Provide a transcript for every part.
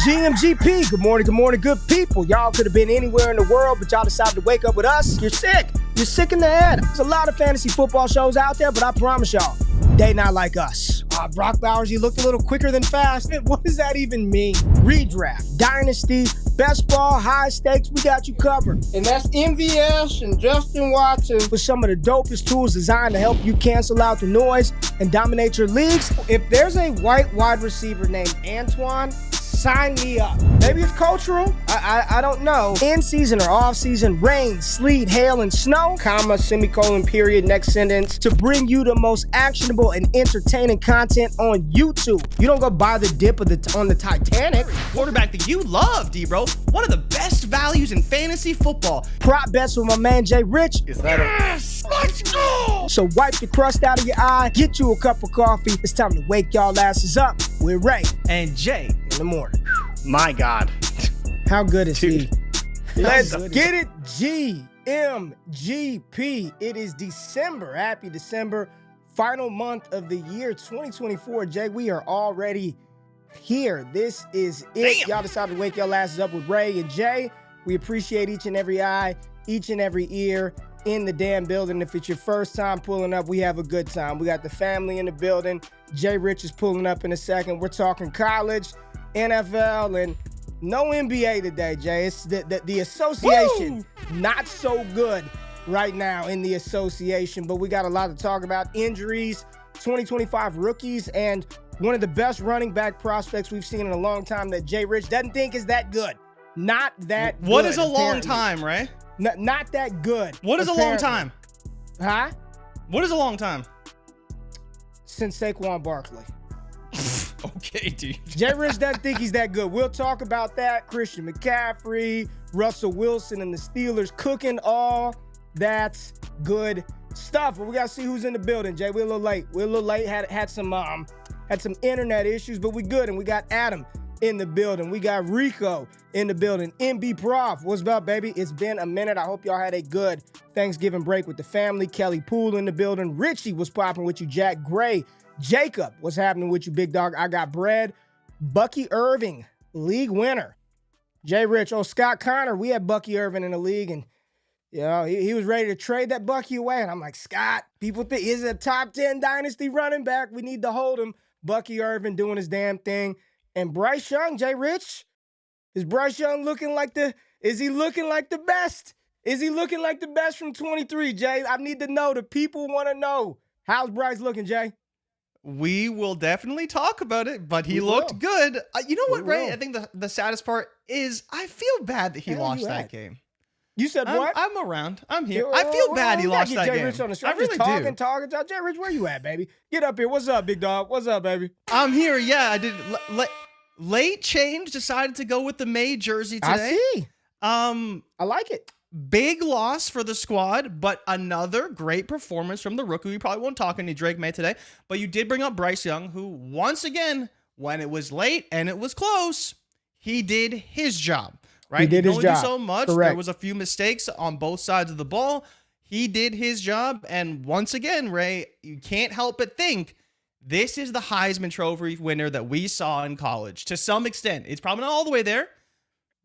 GMGP, good morning, good people. Y'all could have been anywhere in the world, but y'all decided to wake up with us. You're sick. You're sick in the head. There's a lot of fantasy football shows out there, but I promise y'all, they not like us. Brock Bowers, you looked a little quicker than fast. What does that even mean? Redraft, dynasty, best ball, high stakes, we got you covered. And that's MVS and Justin Watson with some of the dopest tools designed to help you cancel out the noise and dominate your leagues. If there's a white wide receiver named Antoine, sign me up. Maybe it's cultural. I don't know. In season or off season, rain, sleet, hail, and snow, comma, semicolon, period, next sentence, to bring you the most actionable and entertaining content on YouTube. You don't go buy the dip on the Titanic. Quarterback that you love, D-Bro. One of the best values in fantasy football. Prop bets with my man JRich. Is that yes! Let's go! So wipe the crust out of your eye, get you a cup of coffee. It's time to wake y'all asses up with Ray and Jay in the morning. My God. How good is Dude. he? Let's get it, GMGP. It is December. Happy December. Final month of the year 2024. Jay, we are already here. This is it. Damn. Y'all decided to wake y'all asses up with Ray and Jay. We appreciate each and every eye, each and every ear in the damn building. If it's your first time pulling up, we have a good time. We got the family in the building. JRich is pulling up in a second. We're talking college, NFL, and no NBA today, Jay. It's the association. Woo! Not so good right now in the association, but we got a lot to talk about. Injuries, 2025 rookies, and one of the best running back prospects we've seen in a long time that JRich doesn't think is that good. Not that good. What is a long time, Ray? Not that good. What is apparently. A long time? Huh? What is a long time? Since Saquon Barkley. Okay, dude. JRich doesn't think he's that good. We'll talk about that. Christian McCaffrey, Russell Wilson, and the Steelers cooking all that's good stuff. But we got to see who's in the building, Jay. We're a little late. Had some internet issues, but we good. And we got Adam in the building. We got Rico in the building. MB Prof, what's up, baby? It's been a minute. I hope y'all had a good Thanksgiving break with the family. Kelly Poole in the building. Richie was popping with you. Jack Gray. Jacob, what's happening with you, big dog? I got bread. Bucky Irving, league winner. JRich. Oh, Scott Connor, we had Bucky Irving in the league, and you know, he was ready to trade that Bucky away. And I'm like, Scott, people think he's a top 10 dynasty running back. We need to hold him. Bucky Irving doing his damn thing. And Bryce Young, JRich, is Bryce Young looking like is he looking like the best? Is he looking like the best from 23, Jay? I need to know. The people want to know. How's Bryce looking, Jay? We will definitely talk about it, but he looked good. You know what, Ray? I think the saddest part is I feel bad that he lost that game. You said what? I'm around. I'm here. I feel bad he lost that game. On the show. I really do. Talking. JRich, where you at, baby? Get up here. What's up, big dog? What's up, baby? I'm here. Yeah, I did. Late change. Decided to go with the May jersey today. I see. I like it. Big loss for the squad, but another great performance from the rookie. We probably won't talk any Drake May today, but you did bring up Bryce Young, who once again, when it was late and it was close, he did his job, right? He did his job. Do so much. Correct. There was a few mistakes on both sides of the ball. He did his job. And once again, Ray, you can't help but think this is the Heisman Trophy winner that we saw in college. To some extent, it's probably not all the way there,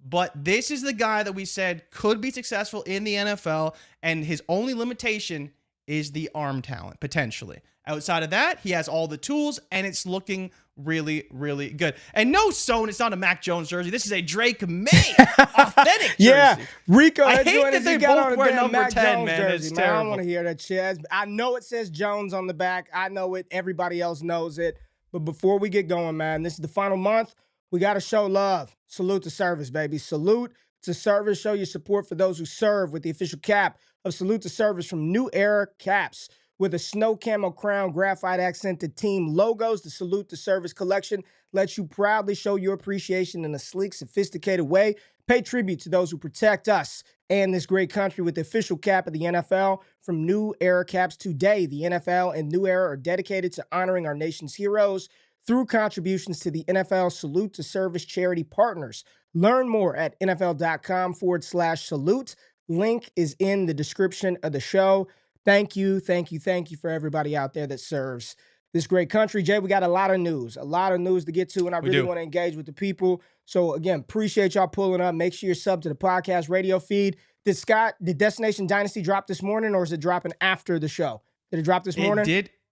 but this is the guy that we said could be successful in the NFL, and his only limitation is the arm talent, potentially. Outside of that, he has all the tools, and it's looking really, really good. And no, Stone, it's not a Mac Jones jersey. This is a Drake May authentic jersey. Yeah, Rico. I hate that they both wear number Mac 10, Jones man. jersey, It's man. terrible. I don't want to hear that shit. I know it says Jones on the back. I know it. Everybody else knows it. But before we get going, man, this is the final month. We got to show love. Salute to service, baby. Salute to service. Show your support for those who serve with the official cap of Salute to Service from New Era Caps. With a snow camo crown, graphite accented team logos, the Salute to Service collection lets you proudly show your appreciation in a sleek, sophisticated way. Pay tribute to those who protect us and this great country with the official cap of the NFL from New Era Caps today. The NFL and New Era are dedicated to honoring our nation's heroes through contributions to the NFL Salute to Service charity partners. Learn more at NFL.com/salute. Link is in the description of the show. Thank you for everybody out there that serves this great country. Jay, we got a lot of news to get to, and I really want to engage with the people. So again, appreciate y'all pulling up. Make sure you're subbed to the podcast radio feed. Did Destination Dynasty drop this morning, or is it dropping after the show? Did it drop this morning?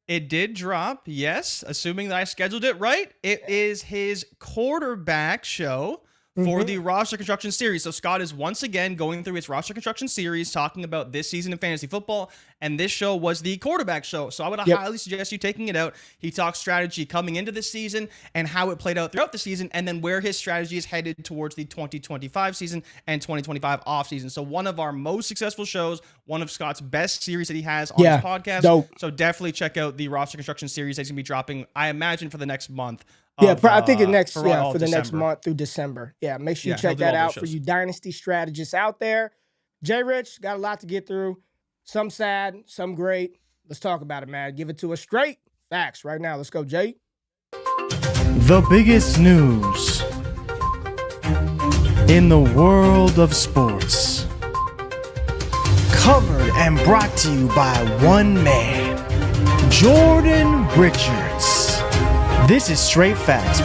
It did drop, yes, assuming that I scheduled it right. It is his quarterback show for the roster construction series. So Scott is once again going through his roster construction series, talking about this season in fantasy football, and this show was the quarterback show. So I would highly suggest you taking it out. He talks strategy coming into this season and how it played out throughout the season, and then where his strategy is headed towards the 2025 season and 2025 offseason. So one of our most successful shows, one of Scott's best series that he has on his podcast. Dope. So definitely check out the roster construction series that's going to be dropping, I imagine, for the next month. I think the next for the next month through December. Yeah, make sure you check that out for you dynasty strategists out there. JRich, got a lot to get through. Some sad, some great. Let's talk about it, man. Give it to us straight. Facts right now. Let's go, Jay. The biggest news in the world of sports. Covered and brought to you by one man, Jordan Richards. This is Straight Facts.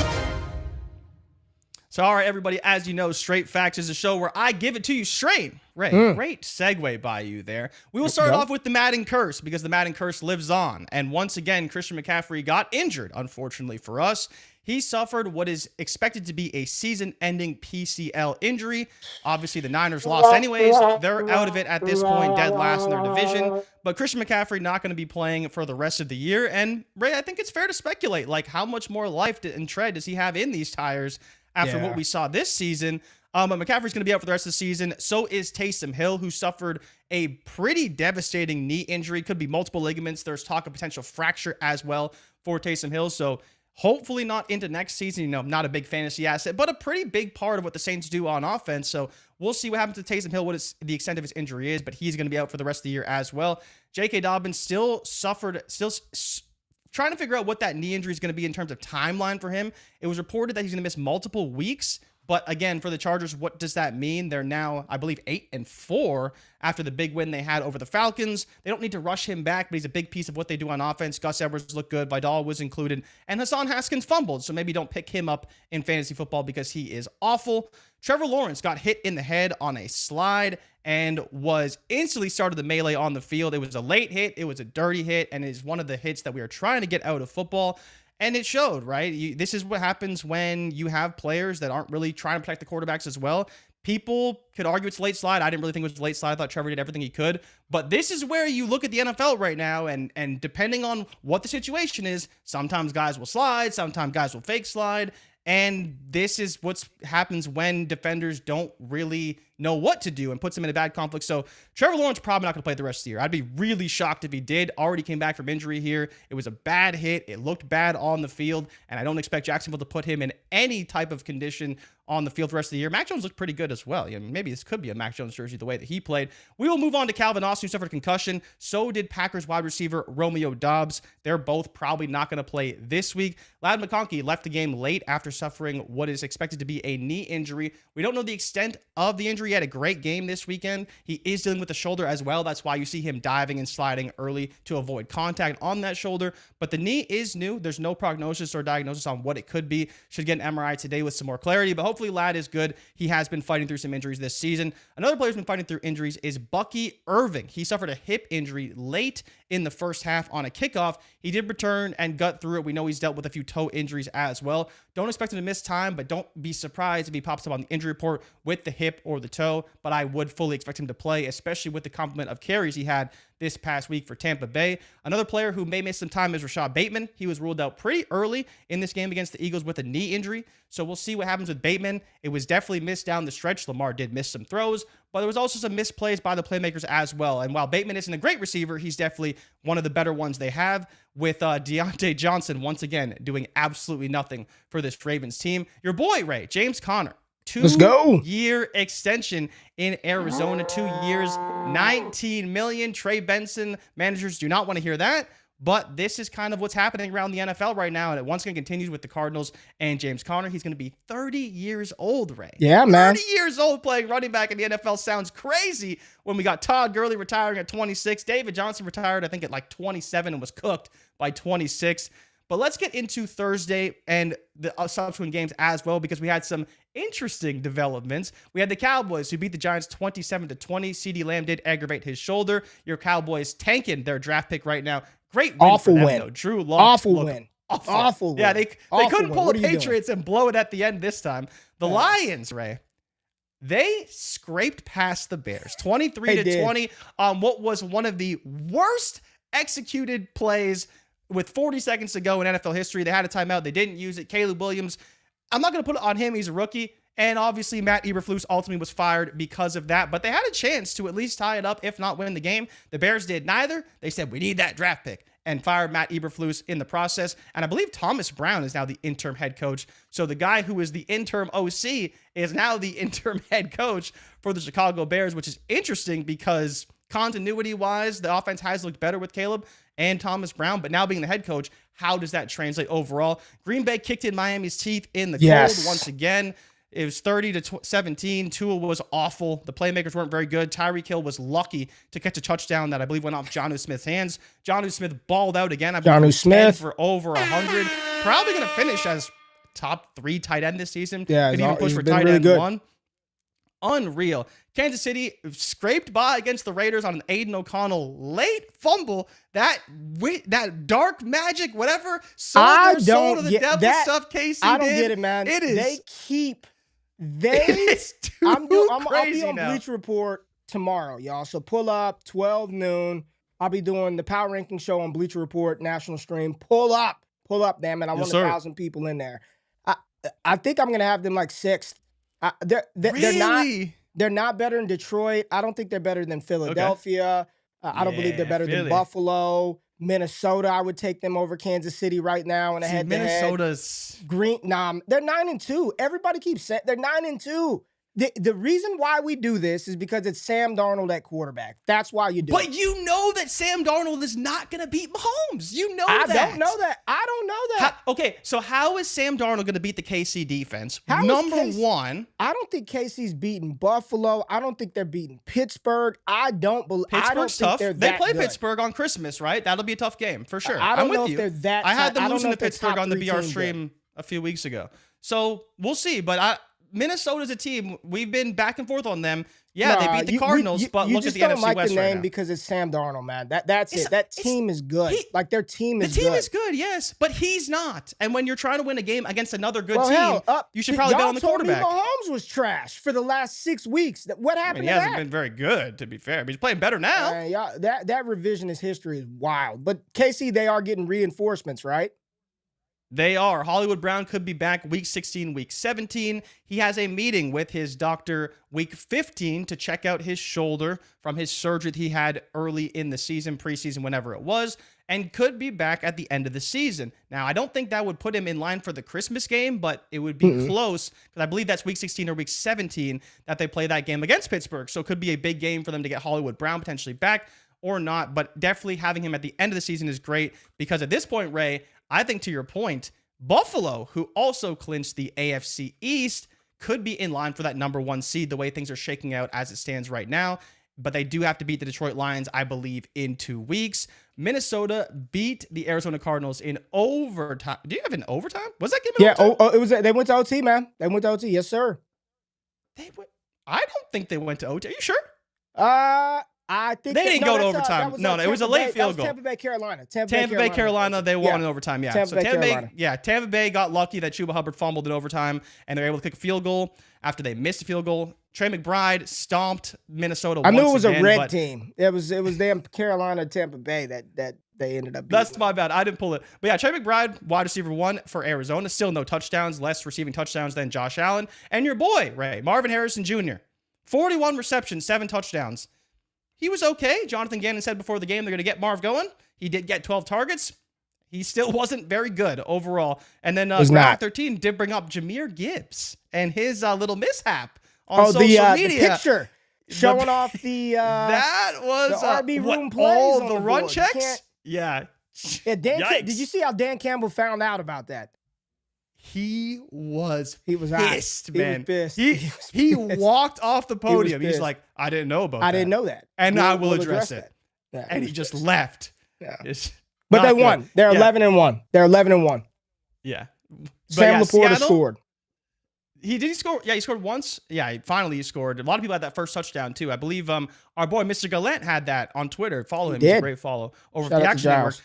So, all right, everybody, as you know, Straight Facts is a show where I give it to you straight. Ray, great segue by you there. We will start off with the Madden curse, because the Madden curse lives on. And once again, Christian McCaffrey got injured, unfortunately for us. He suffered what is expected to be a season-ending PCL injury. Obviously, the Niners lost anyways. They're out of it at this point, dead last in their division. But Christian McCaffrey not going to be playing for the rest of the year. And, Ray, I think it's fair to speculate, like, how much more life and tread does he have in these tires after what we saw this season? But McCaffrey's going to be out for the rest of the season. So is Taysom Hill, who suffered a pretty devastating knee injury. Could be multiple ligaments. There's talk of potential fracture as well for Taysom Hill. So hopefully not into next season. You know, not a big fantasy asset, but a pretty big part of what the Saints do on offense. So we'll see what happens to Taysom Hill, the extent of his injury is, but he's going to be out for the rest of the year as well. J.K. Dobbins still trying to figure out what that knee injury is going to be in terms of timeline for him. It was reported that he's going to miss multiple weeks. But again, for the Chargers, what does that mean? They're now, I believe, 8-4 after the big win they had over the Falcons. They don't need to rush him back, but he's a big piece of what they do on offense. Gus Edwards looked good. Vidal was included. And Hassan Haskins fumbled, so maybe don't pick him up in fantasy football because he is awful. Trevor Lawrence got hit in the head on a slide and was instantly started the melee on the field. It was a late hit. It was a dirty hit, and it is one of the hits that we are trying to get out of football. And it showed, right? This is what happens when you have players that aren't really trying to protect the quarterbacks as well. People could argue it's a late slide. I didn't really think it was a late slide. I thought Trevor did everything he could. But this is where you look at the NFL right now, and depending on what the situation is, sometimes guys will slide, sometimes guys will fake slide. And this is what happens when defenders don't really know what to do and puts them in a bad conflict. So Trevor Lawrence probably not going to play the rest of the year. I'd be really shocked if he did. Already came back from injury here. It was a bad hit. It looked bad on the field, and I don't expect Jacksonville to put him in any type of condition on the field the rest of the year. Mac Jones looked pretty good as well. Maybe this could be a Mac Jones jersey the way that he played. We will move on to Calvin Austin, who suffered a concussion. So did Packers wide receiver Romeo Doubs. They're both probably not going to play this week. Ladd McConkey left the game late after suffering what is expected to be a knee injury. We don't know the extent of the injury. He had a great game this weekend. He is dealing with the shoulder as well. That's why you see him diving and sliding early to avoid contact on that shoulder. But the knee is new. There's no prognosis or diagnosis on what it could be. Should get an MRI today with some more clarity, but hopefully Ladd is good. He has been fighting through some injuries this season. Another player who's been fighting through injuries is Bucky Irving. He suffered a hip injury late in the first half on a kickoff. He did return and gut through it. We know he's dealt with a few toe injuries as well. Don't expect him to miss time, but don't be surprised if he pops up on the injury report with the hip or the toe. But I would fully expect him to play, especially with the complement of carries he had this past week for Tampa Bay. Another player who may miss some time is Rashad Bateman. He was ruled out pretty early in this game against the Eagles with a knee injury. So we'll see what happens with Bateman. It was definitely missed down the stretch. Lamar did miss some throws, but there was also some missed plays by the playmakers as well. And while Bateman isn't a great receiver, he's definitely one of the better ones they have, with Deontay Johnson once again doing absolutely nothing for this Ravens team. Your boy, Ray, James Conner. Let's go. 2-year extension in Arizona, 2 years, $19 million. Trey Benson, managers do not want to hear that. But this is kind of what's happening around the NFL right now, and it once again continues with the Cardinals and James Conner. He's going to be 30 years old, Ray. Yeah, man. 30 years old playing running back in the NFL sounds crazy when we got Todd Gurley retiring at 26. David Johnson retired, I think, at like 27 and was cooked by 26. But let's get into Thursday and the subsequent games as well, because we had some interesting developments. We had the Cowboys who beat the Giants 27-20. CeeDee Lamb did aggravate his shoulder. Your Cowboys tanking their draft pick right now. Great win awful for them, win. though. Drew Lock. Awful win. Awful win. Yeah, they couldn't pull the Patriots and blow it at the end this time. The Lions, Ray, they scraped past the Bears 23-20 on what was one of the worst executed plays with 40 seconds to go in NFL history. They had a timeout. They didn't use it. Caleb Williams, I'm not going to put it on him. He's a rookie. And obviously, Matt Eberflus ultimately was fired because of that. But they had a chance to at least tie it up, if not win the game. The Bears did neither. They said, we need that draft pick, and fired Matt Eberflus in the process. And I believe Thomas Brown is now the interim head coach. So the guy who is the interim OC is now the interim head coach for the Chicago Bears, which is interesting because continuity-wise, the offense has looked better with Caleb and Thomas Brown, but now being the head coach, how does that translate overall? Green Bay kicked in Miami's teeth in the cold once again. It was 30-17. Tua was awful. The playmakers weren't very good. Tyreek Hill was lucky to catch a touchdown that I believe went off Jonnu Smith's hands. Jonnu Smith balled out again. I believe Jonnu Smith for over 100. Probably going to finish as top 3 tight end this season. Yeah, could even push for tight end 1. Unreal. Kansas City scraped by against the Raiders on an Aiden O'Connell late fumble. That dark magic, whatever, sold their soul to the devil stuff Casey did. I don't get it, man. It is. It's too I'll be on now. Bleacher Report tomorrow, y'all. So pull up 12 noon. I'll be doing the Power Ranking Show on Bleacher Report National Stream. Pull up, damn it. I want 1,000 people in there. I think I'm gonna have them like 6th. They're not better than Detroit. I don't think they're better than Philadelphia. Okay. I don't believe they're better than Buffalo. Minnesota, I would take them over Kansas City right now in a head-to-head. Minnesota's they're 9-2. Everybody keeps saying they're 9-2. The reason why we do this is because it's Sam Darnold at quarterback. That's why you do it. But you know that Sam Darnold is not going to beat Mahomes. You know that. I don't know that. Okay, so how is Sam Darnold going to beat the KC defense? Number one. I don't think KC's beating Buffalo. I don't think they're beating Pittsburgh. Pittsburgh's tough. They play good. Pittsburgh on Christmas, right? That'll be a tough game for sure. I don't I'm know with if you. they're that. I had them losing to Pittsburgh on the BR stream a few weeks ago. So we'll see. But Minnesota's a team. We've been back and forth on them. Yeah, they beat the Cardinals, but look at the NFC West right now. You just don't like the name because it's Sam Darnold, man. That's it. That team is good. Their team is good. The team is good, yes, but he's not. And when you're trying to win a game against another good team, you should probably bet on the quarterback. Y'all told me Mahomes was trash for the last 6 weeks. What happened to that? He hasn't been very good, to be fair, but he's playing better now. That revisionist history is wild. But KC, they are getting reinforcements, right? They are. Hollywood Brown could be back week 16, week 17. He has a meeting with his doctor week 15 to check out his shoulder from his surgery that he had early in the season, preseason, whenever it was, and could be back at the end of the season. Now, I don't think that would put him in line for the Christmas game, but it would be close because I believe that's week 16 or week 17 that they play that game against Pittsburgh. So it could be a big game for them to get Hollywood Brown potentially back or not, but definitely having him at the end of the season is great because at this point, Ray, I think to your point, Buffalo, who also clinched the AFC East, could be in line for that number 1 seed the way things are shaking out as it stands right now. But they do have to beat the Detroit Lions, I believe, in 2 weeks. Minnesota beat the Arizona Cardinals in overtime. Do you have an overtime? Was that game in overtime? It was. They went to OT, man. They went to OT. Yes, sir. I don't think they went to OT. Are you sure? I think they didn't go to overtime. No, it was a late field goal. Tampa Bay, Carolina. Tampa Bay, Carolina. They won in overtime. Yeah. Tampa Bay got lucky that Chuba Hubbard fumbled in overtime, and they were able to kick a field goal after they missed a field goal. Trey McBride stomped Minnesota. I knew it was a red team. It was them Carolina, Tampa Bay that they ended up beating. That's my bad. I didn't pull it. But yeah, Trey McBride, wide receiver 1 for Arizona. Still no touchdowns, less receiving touchdowns than Josh Allen. And your boy, Ray, Marvin Harrison Jr., 41 receptions, 7 touchdowns. He was okay. Jonathan Gannon said before the game they're going to get Marv going. He did get 12 targets. He still wasn't very good overall. And then Graphic 13 did bring up Jahmyr Gibbs and his little mishap on social media. The picture showing off the that was the RB room all plays the run checks. Yeah. Yeah, Yikes. did you see how Dan Campbell found out about that? He was pissed, man. He was pissed. He walked off the podium. He's pissed. like, I didn't know about that. I didn't know that. And I will address it. Yeah, and he just left. Yeah. It's but they not won. good. They're 11-1. They're 11-1. Yeah. Sam Laporta Seattle scored. He score? Yeah, he scored once. Yeah, finally he scored. A lot of people had that first touchdown too. I believe our boy Mr. Gallant had that on Twitter. Follow him. He's a great follow over Shout the out Action to Network. Giles.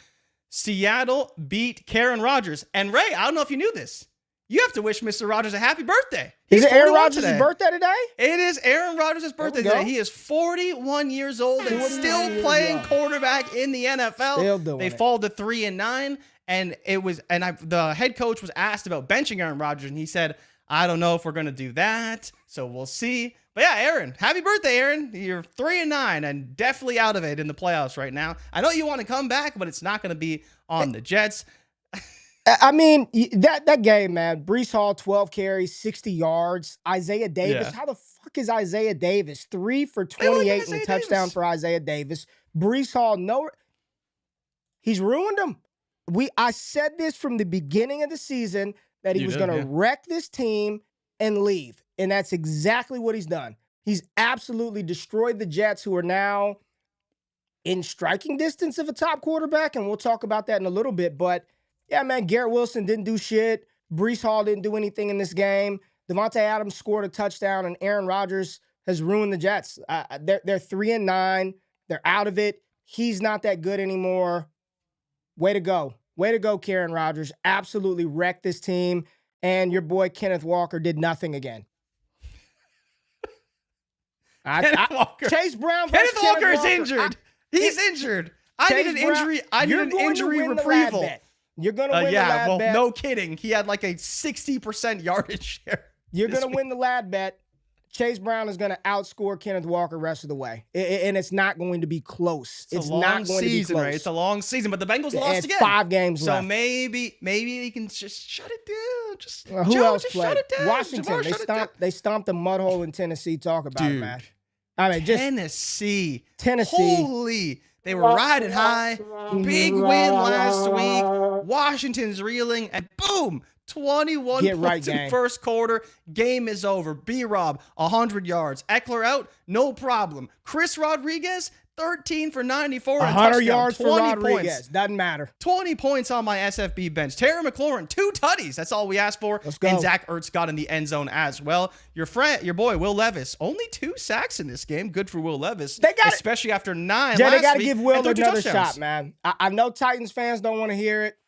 Seattle beat Karen Rodgers. And Ray, I don't know if you knew this. You have to wish Mr. Rodgers a happy birthday. Is it Aaron 41 Rodgers' today. birthday today? It is Aaron Rodgers' birthday There we today. go. He is 41 years old and 41 still years playing young. quarterback in the NFL. Still doing They it. fall to 3-9, and the head coach was asked about benching Aaron Rodgers, and he said, I don't know if we're going to do that, so we'll see. But yeah, Aaron, happy birthday, Aaron. You're 3-9 and definitely out of it in the playoffs right now. I know you want to come back, but it's not going to be on the Jets. I mean, that game, man. Breece Hall, 12 carries, 60 yards. Isaiah Davis. Yeah. How the fuck is Isaiah Davis? 3 for 28 and a Isaiah touchdown Davis. for Isaiah Davis. Breece Hall, he's ruined them. I said this from the beginning of the season that he was going to wreck this team and leave. And that's exactly what he's done. He's absolutely destroyed the Jets, who are now in striking distance of a top quarterback. And we'll talk about that in a little bit. But yeah, man, Garrett Wilson didn't do shit. Breece Hall didn't do anything in this game. Devontae Adams scored a touchdown, and Aaron Rodgers has ruined the Jets. They're 3-9. They're out of it. He's not that good anymore. Way to go. Way to go, Karen Rodgers. Absolutely wrecked this team. And your boy Kenneth Walker did nothing again. Walker. Chase Brown. Kenneth Walker is Walker. injured. He's injured. I need an injury. I need an injury retrieval. You're going to win the lad bet. No kidding. He had like a 60% yardage share. You're going to win the lad bet. Chase Brown is going to outscore Kenneth Walker rest of the way. And it's not going to be close. It's not going to be close. Right? It's a long season, but the Bengals lost again. 5 games left. So maybe he can just shut it down. Just who else played? Shut it down. Washington. They stomped a mud hole in Tennessee. Talk about it, man. I mean, just Tennessee. Holy. They were riding high. Big win last week. Washington's reeling, and boom, 21 points in first quarter. Game is over. B-Rob, 100 yards. Eckler out, no problem. Chris Rodriguez, 13 for 94 and a 100 touchdown. yards for Rodriguez. Points. Doesn't matter. 20 points on my SFB bench. Terry McLaurin, 2 tutties. That's all we asked for. Let's go. And Zach Ertz got in the end zone as well. Your boy, Will Levis, only 2 sacks in this game. Good for Will Levis. Especially after 9 Jay, last they got to week give Will and 32 another touchdowns. shot, man. I know Titans fans don't want to hear it.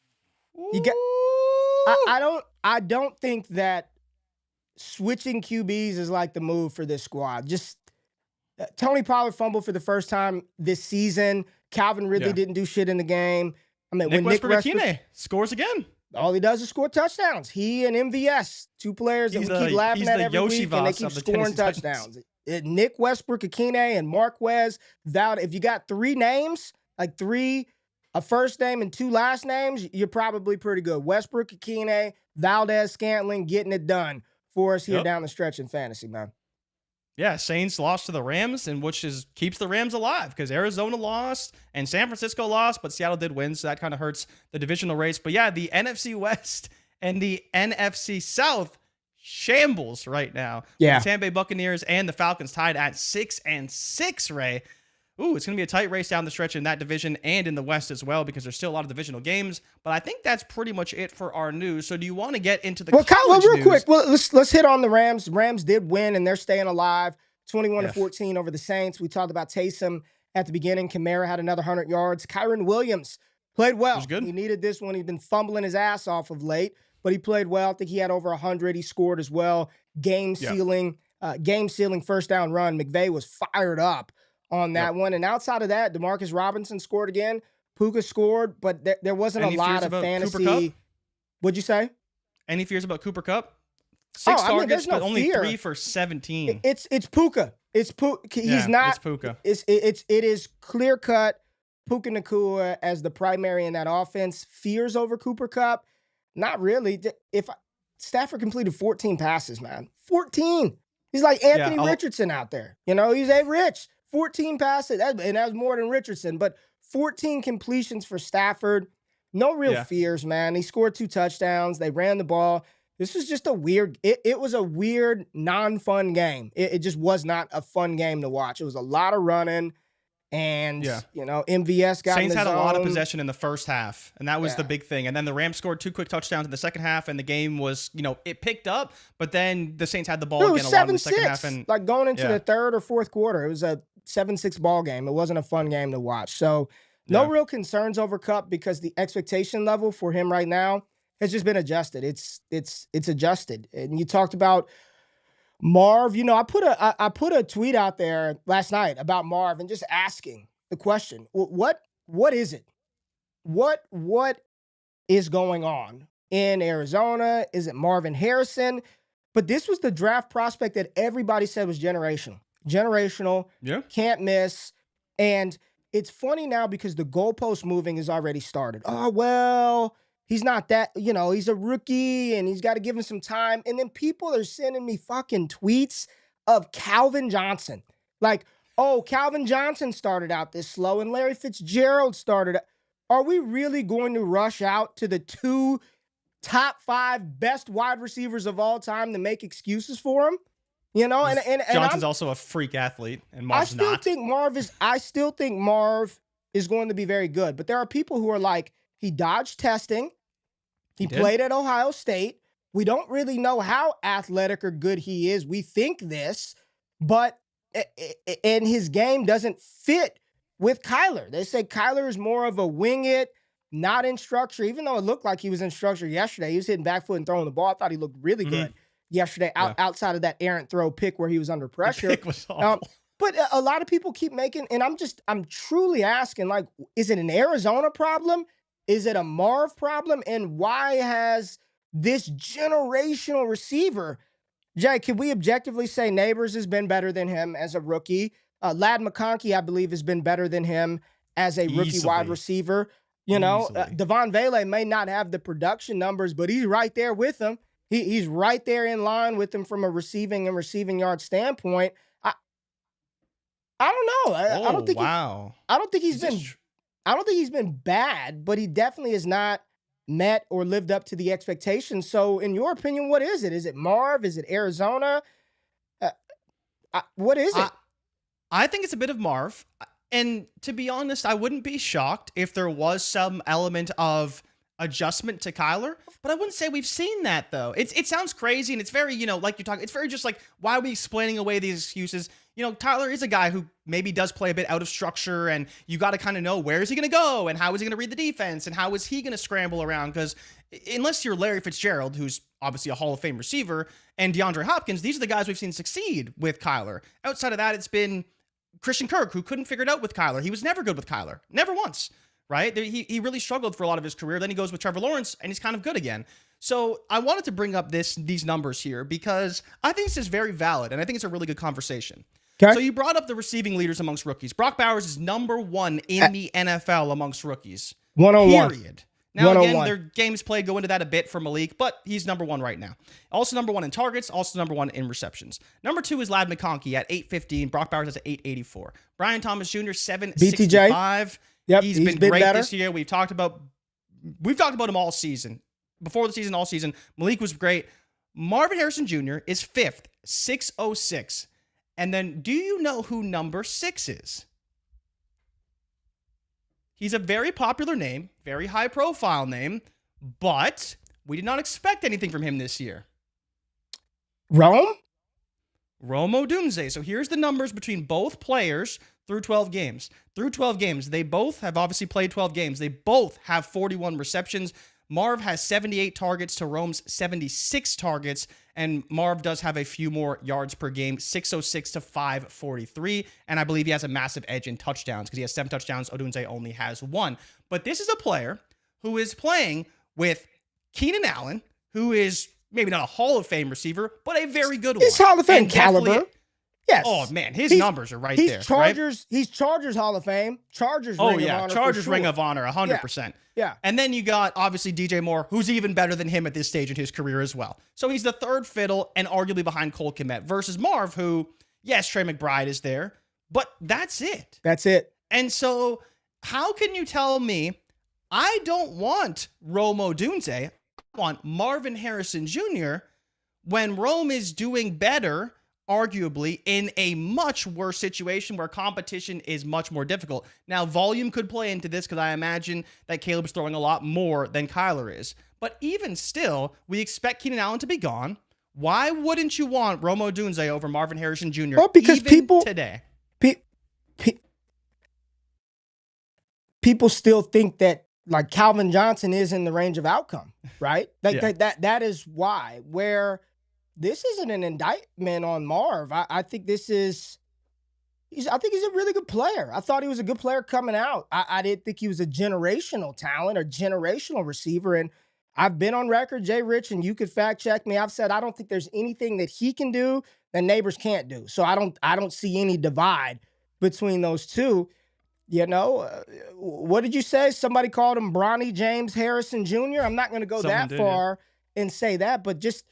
I don't think that switching QBs is like the move for this squad. Just Tony Pollard fumbled for the first time this season. Calvin Ridley didn't do shit in the game. I mean, when Nick Westbrook scores again. All he does is score touchdowns. He and MVS, 2 players that we keep laughing at every week, and they keep scoring touchdowns. Nick Westbrook, Akine, and Marquez. If you got 3 names, like 3, a first name and 2 last names, you're probably pretty good. Westbrook, Akine, Valdez, Scantling, getting it done for us here down the stretch in fantasy, man. Yeah, Saints lost to the Rams, and keeps the Rams alive because Arizona lost and San Francisco lost, but Seattle did win, so that kind of hurts the divisional race. But yeah, the NFC West and the NFC South shambles right now. Yeah. The Tampa Bay Buccaneers and the Falcons tied at 6-6, Ray. Ooh, it's going to be a tight race down the stretch in that division and in the West as well because there's still a lot of divisional games. But I think that's pretty much it for our news. So do you want to get into the college real news? quick, let's hit on the Rams. Rams did win, and they're staying alive. 21-14 over the Saints. We talked about Taysom at the beginning. Kamara had another 100 yards. Kyron Williams played well. Was good. He needed this one. He'd been fumbling his ass off of late, but he played well. I think he had over 100. He scored as well. Game-sealing first down run. McVay was fired up on that one. And outside of that, Demarcus Robinson scored again. Puka scored, but there wasn't a lot of fantasy. What'd you say? Any fears about Cooper Kupp? 6 targets, no but only fear. 3 for 17. It's Puka. It's Puka. He's not. It's Puka. It is clear cut. Puka Nacua as the primary in that offense. Fears over Cooper Kupp? Not really. Stafford completed 14 passes, man. 14. He's like Anthony Richardson out there. He's a Rich. 14 passes, and that was more than Richardson, but 14 completions for Stafford. No real fears, man. He scored 2 touchdowns. They ran the ball. This was just a weird, it was a weird, non-fun game. It just was not a fun game to watch. It was a lot of running. And, MVS got Saints in the had zone. a lot of possession in the first half, and that was the big thing. And then the Rams scored 2 quick touchdowns in the second half, and the game was, it picked up, but then the Saints had the ball again a lot in the second half. And like going into the third or fourth quarter, it was a 7-6 ball game. It wasn't a fun game to watch. So no real concerns over Kupp because the expectation level for him right now has just been adjusted. It's adjusted. And you talked about Marv, I put a tweet out there last night about Marv and just asking the question, what is it? What is going on in Arizona? Is it Marvin Harrison? But this was the draft prospect that everybody said was generational. Can't miss. And it's funny now because the goalpost moving has already started. Oh, well, he's not that, he's a rookie and he's got to give him some time. And then people are sending me fucking tweets of Calvin Johnson. Like, oh, Calvin Johnson started out this slow and Larry Fitzgerald started. Are we really going to rush out to the 2 top 5 best wide receivers of all time to make excuses for him? And Johnson's also a freak athlete, and Marv's not. I still think Marv is going to be very good. But there are people who are like, he dodged testing. He played at Ohio State. We don't really know how athletic or good he is. We think this, but and his game doesn't fit with Kyler. They say Kyler is more of a wing it, not in structure, even though it looked like he was in structure yesterday. He was hitting back foot and throwing the ball. I thought he looked really good yesterday outside of that errant throw pick where he was under pressure. The pick was awful. But a lot of people keep making, and I'm truly asking, like, is it an Arizona problem? Is it a Marv problem? And why has this generational receiver, Jay, can we objectively say Neighbors has been better than him as a rookie? Ladd McConkey, I believe, has been better than him as a rookie wide receiver. Devon Vele may not have the production numbers, but he's right there with him. He's right there in line with him from a receiving yard standpoint. I don't know. I don't think. Wow. I don't think he's been bad, but he definitely has not met or lived up to the expectations. So, in your opinion, what is it? Is it Marv? Is it Arizona? What is it? I think it's a bit of Marv. And to be honest, I wouldn't be shocked if there was some element of adjustment to Kyler, but I wouldn't say we've seen that though. It sounds crazy and it's very, like you're talking, it's very just like, why are we explaining away these excuses? Kyler is a guy who maybe does play a bit out of structure and you got to kind of know where is he going to go and how is he going to read the defense and how is he going to scramble around? Because unless you're Larry Fitzgerald, who's obviously a Hall of Fame receiver, and DeAndre Hopkins, these are the guys we've seen succeed with Kyler. Outside of that, it's been Christian Kirk, who couldn't figure it out with Kyler. He was never good with Kyler. Never once. Right? He really struggled for a lot of his career. Then he goes with Trevor Lawrence, and he's kind of good again. So I wanted to bring up these numbers here because I think this is very valid, and I think it's a really good conversation. Okay. So you brought up the receiving leaders amongst rookies. Brock Bowers is number 1 in the NFL amongst rookies. 101. Period. Now, again, their games played go into that a bit for Malik, but he's number 1 right now. Also number 1 in targets, also number 1 in receptions. Number 2 is Ladd McConkey at 815. Brock Bowers at 884. Brian Thomas Jr., 765. BTJ. Yep, he's been great better this year. We've talked about him all season. Before the season, all season. Malik was great. Marvin Harrison Jr. is 5th, 606. And then, do you know who number 6 is? He's a very popular name, very high-profile name, but we did not expect anything from him this year. Rome Odunze. So here's the numbers between both players through 12 games. Through 12 games, they both have obviously played 12 games. They both have 41 receptions. Marv has 78 targets to Rome's 76 targets, and Marv does have a few more yards per game, 606 to 543, and I believe he has a massive edge in touchdowns because he has 7 touchdowns. Odunze only has 1. But this is a player who is playing with Keenan Allen, who is maybe not a Hall of Fame receiver, but a very good one. He's Hall of Fame caliber. Yes. Oh, man, his numbers are right there. He's Chargers Hall of Fame. Chargers Ring of Honor. Chargers Ring of Honor, 100%. Yeah. And then you got, obviously, DJ Moore, who's even better than him at this stage in his career as well. So he's the third fiddle and arguably behind Cole Kmet versus Marv, who, yes, Trey McBride is there, but that's it. That's it. And so how can you tell me I don't want Rome Odunze. I want Marvin Harrison Jr. when Rome is doing better, arguably, in a much worse situation where competition is much more difficult. Now, volume could play into this because I imagine that Caleb's throwing a lot more than Kyler is. But even still, we expect Keenan Allen to be gone. Why wouldn't you want Rome Odunze over Marvin Harrison Jr. Well, because even people today? People still think that like Calvin Johnson is in the range of outcome, right? Like that is why. Where this isn't an indictment on Marv. I think this is. I think he's a really good player. I thought he was a good player coming out. I didn't think he was a generational talent or generational receiver. And I've been on record, JRich, and you could fact check me. I've said I don't think there's anything that he can do that Neighbors can't do. So I don't see any divide between those two. You know, what did you say? Somebody called him Bronny James Harrison Jr. I'm not going to go that far and say that, but just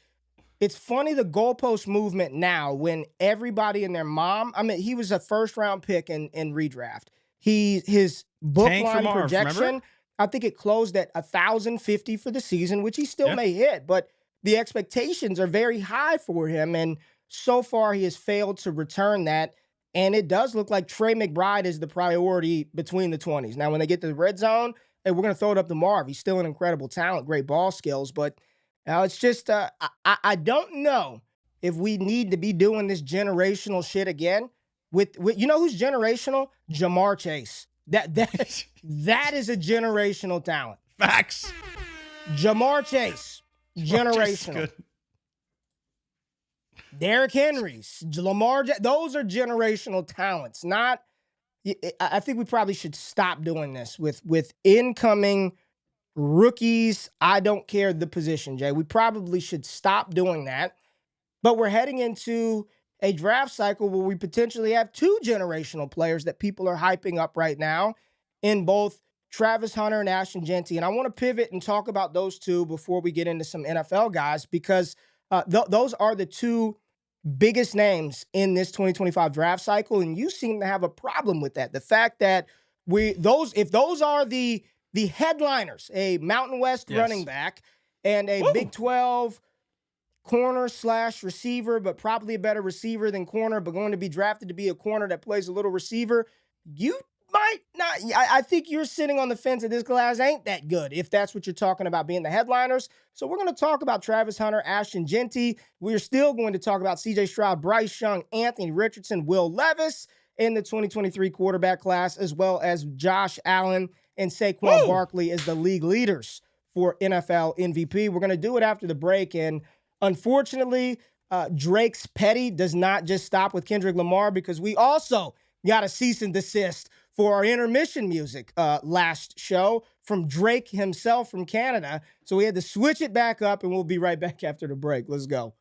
it's funny the goalpost movement now when everybody and their mom. I mean, he was a first-round pick in redraft. His book line projection, remember? I think it closed at 1,050 for the season, which he still may hit, but the expectations are very high for him, and so far he has failed to return that. And it does look like Trey McBride is the priority between the 20s. Now, when they get to the red zone, hey, we're going to throw it up to Marv. He's still an incredible talent, great ball skills. But it's just, I don't know if we need to be doing this generational shit again. With you know who's generational? Jamar Chase. That is a generational talent. Facts. Jamar Chase, generational. Derrick Henry's, Lamar, those are generational talents. Not, I think we probably should stop doing this with incoming rookies. I don't care the position, Jay. We probably should stop doing that. But we're heading into a draft cycle where we potentially have two generational players that people are hyping up right now in both Travis Hunter and Ashton Jeanty. And I want to pivot and talk about those two before we get into some NFL guys, because those are the two biggest names in this 2025 draft cycle, and you seem to have a problem with that. The fact that if those are the headliners, a Mountain West running back and a Big 12 corner / receiver, but probably a better receiver than corner, but going to be drafted to be a corner that plays a little receiver, you might not. I think you're sitting on the fence that this class ain't that good, if that's what you're talking about being the headliners. So we're going to talk about Travis Hunter, Ashton Jeanty. We're still going to talk about C.J. Stroud, Bryce Young, Anthony Richardson, Will Levis in the 2023 quarterback class, as well as Josh Allen and Saquon Barkley as the league leaders for NFL MVP. We're going to do it after the break. And unfortunately, Drake's petty does not just stop with Kendrick Lamar, because we also got a cease and desist for our intermission music last show from Drake himself from Canada. So we had to switch it back up, and we'll be right back after the break. Let's go.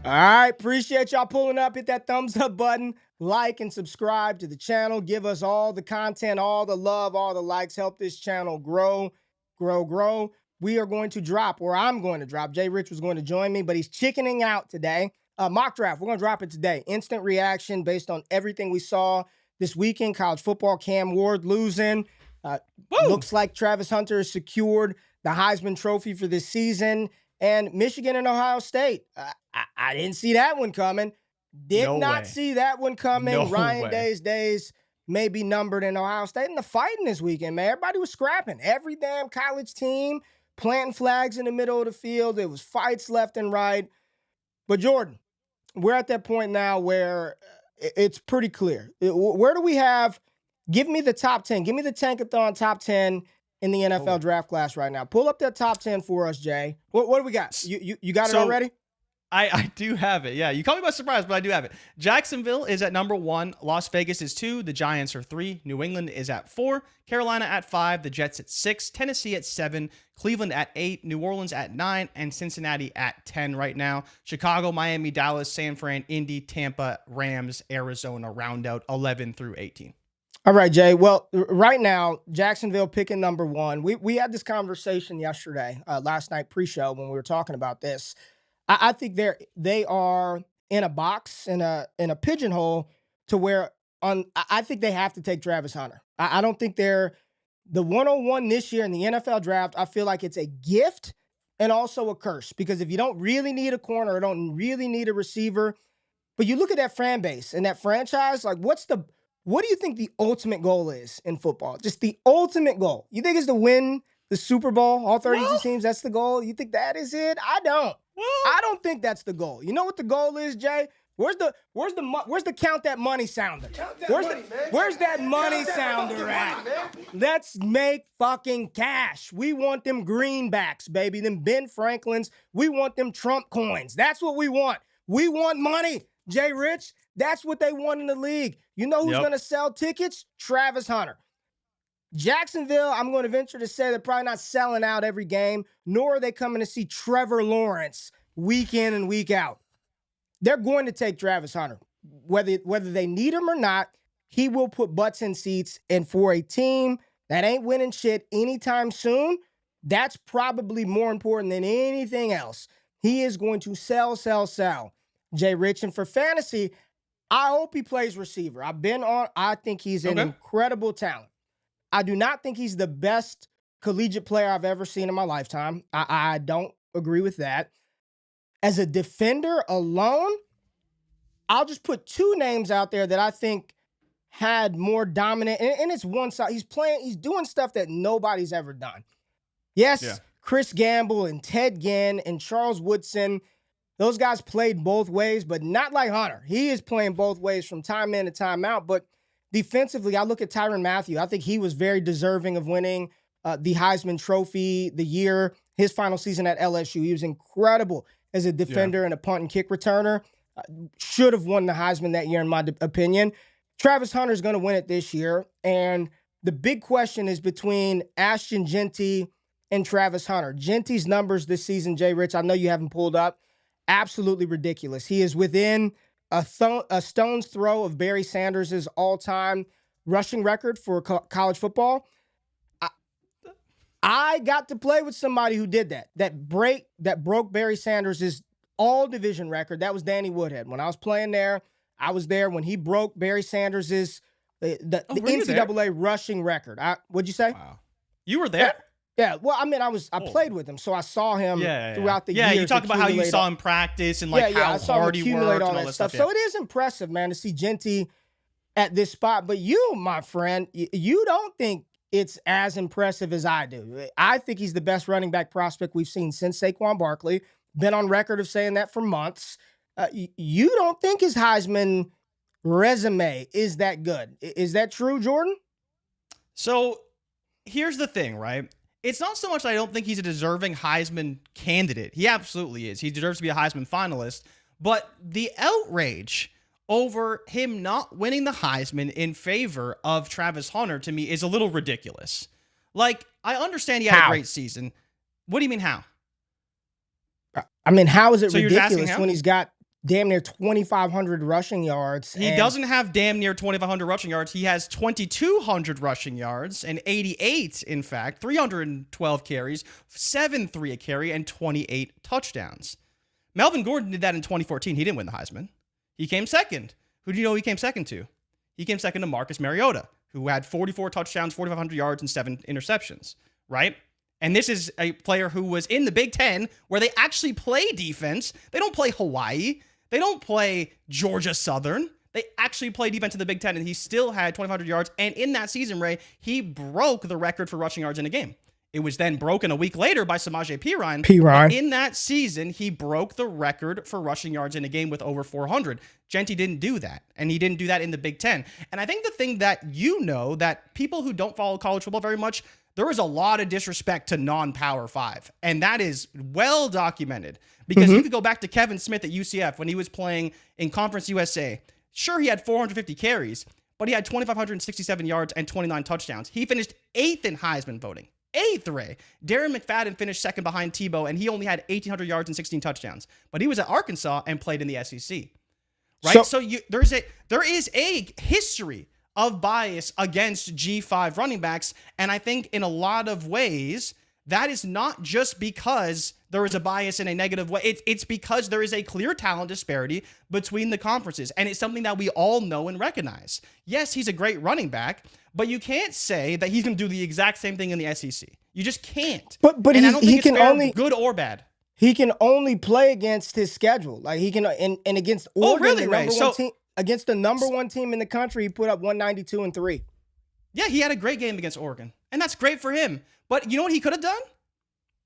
All right, appreciate y'all pulling up. Hit that thumbs up button, like and subscribe to the channel. Give us all the content, all the love, all the likes. Help this channel grow. We are going to drop, or I'm going to drop. JRich was going to join me, but he's chickening out today. Mock draft, we're going to drop it today. Instant reaction based on everything we saw this weekend. College football, Cam Ward losing. Looks like Travis Hunter has secured the Heisman Trophy for this season. And Michigan and Ohio State. I didn't see that one coming. Did not see that one coming. Ryan Day's days may be numbered in Ohio State. And the fighting this weekend, man. Everybody was scrapping. Every damn college team planting flags in the middle of the field. There was fights left and right. But Jordan, we're at that point now where it's pretty clear. Where do we have? Give me the top 10. Give me the Tankathon top 10 in the NFL draft class right now. Pull up that top 10 for us, Jay. What do we got? You got it already? I do have it. Yeah, you caught me by surprise, but I do have it. Jacksonville is at number 1. Las Vegas is 2. The Giants are 3. New England is at 4. Carolina at 5. The Jets at 6. Tennessee at 7. Cleveland at 8. New Orleans at 9. And Cincinnati at 10 right now. Chicago, Miami, Dallas, San Fran, Indy, Tampa, Rams, Arizona round out 11 through 18. All right, Jay. Well, right now, Jacksonville picking number 1. We had this conversation yesterday, last night pre-show when we were talking about this. I think they are in a box, in a pigeonhole to where I think they have to take Travis Hunter. I don't think they're the 101 this year in the NFL draft. I feel like it's a gift and also a curse, because if you don't really need a corner or don't really need a receiver, but you look at that fan base and that franchise, like what do you think the ultimate goal is in football? Just the ultimate goal. You think it's to win the Super Bowl, all 32 teams? That's the goal. You think that is it? I don't. I don't think that's the goal. You know what the goal is, Jay? Where's the count that money sounder? Where's that money sounder at? Let's make fucking cash. We want them greenbacks, baby. Them Ben Franklins. We want them Trump coins. That's what we want. We want money, JRich. That's what they want in the league. You know who's going to sell tickets? Travis Hunter. Jacksonville, I'm going to venture to say they're probably not selling out every game, nor are they coming to see Trevor Lawrence week in and week out. They're going to take Travis Hunter. Whether they need him or not, he will put butts in seats. And for a team that ain't winning shit anytime soon, that's probably more important than anything else. He is going to sell. JRich. And for fantasy, I hope he plays receiver. I think he's an incredible talent. I do not think he's the best collegiate player I've ever seen in my lifetime. I don't agree with that. As a defender alone, I'll just put 2 names out there that I think had more dominant, and it's one side. He's doing stuff that nobody's ever done. Yes, Chris Gamble and Ted Ginn and Charles Woodson, those guys played both ways, but not like Hunter. He is playing both ways from time in and time out, but defensively, I look at Tyrann Mathieu. I think he was very deserving of winning the Heisman Trophy the year, his final season at LSU. He was incredible as a defender and a punt and kick returner. Should have won the Heisman that year, in my opinion. Travis Hunter's going to win it this year. And the big question is between Ashton, Jeanty, and Travis Hunter. Jeanty's numbers this season, JRich, I know you haven't pulled up, absolutely ridiculous. He is within a stone's throw of Barry Sanders' all-time rushing record for college football. I got to play with somebody who did that broke Barry Sanders' all-division record. That was Danny Woodhead. When I was playing there, I was there when he broke Barry Sanders' the NCAA rushing record. What'd you say? Wow. You were there? Yeah. Well, I mean, I played with him, so I saw him throughout the years. Yeah, you talked about how you saw him practice and how hard he worked and all that stuff. So it is impressive, man, to see Jeanty at this spot. But you, my friend, you don't think it's as impressive as I do. I think he's the best running back prospect we've seen since Saquon Barkley. Been on record of saying that for months. You don't think his Heisman resume is that good. Is that true, Jordan? So here's the thing, right? It's not so much that I don't think he's a deserving Heisman candidate. He absolutely is. He deserves to be a Heisman finalist. But the outrage over him not winning the Heisman in favor of Travis Hunter, to me, is a little ridiculous. Like, I understand he had a great season. What do you mean, how? I mean, how is it ridiculous when he's got damn near 2,500 rushing yards? He doesn't have damn near 2,500 rushing yards. He has 2,200 rushing yards and 88, in fact, 312 carries, 7.3 a carry, and 28 touchdowns. Melvin Gordon did that in 2014. He didn't win the Heisman. He came second. Who do you know he came second to? He came second to Marcus Mariota, who had 44 touchdowns, 4,500 yards, and 7 interceptions, right? And this is a player who was in the Big Ten, where they actually play defense. They don't play Hawaii. They don't play Georgia Southern. They actually play defense in the Big Ten, and he still had 2,500 yards. And in that season, Ray, he broke the record for rushing yards in a game. It was then broken a week later by Samaje Perine. Perine. In that season, he broke the record for rushing yards in a game with over 400. Jeanty didn't do that, and he didn't do that in the Big Ten. And I think the thing that that people who don't follow college football very much, there is a lot of disrespect to non-Power 5, and that is well documented. Because you could go back to Kevin Smith at UCF when he was playing in Conference USA. Sure, he had 450 carries, but he had 2,567 yards and 29 touchdowns. He finished 8th in Heisman voting. 8th, Ray. Darren McFadden finished 2nd behind Tebow, and he only had 1,800 yards and 16 touchdowns. But he was at Arkansas and played in the SEC. Right? So there is a history of bias against G5 running backs, and I think in a lot of ways, that is not just because there is a bias in a negative way. It's because there is a clear talent disparity between the conferences, and it's something that we all know and recognize. Yes, he's a great running back, but you can't say that he's going to do the exact same thing in the SEC. You just can't. But and I don't think it's fair, good or bad. He can only play against his schedule. Like he can, and against Oregon, the number one team, against the number one team in the country, he put up 192-3. Yeah, he had a great game against Oregon, and that's great for him. But you know what he could have done?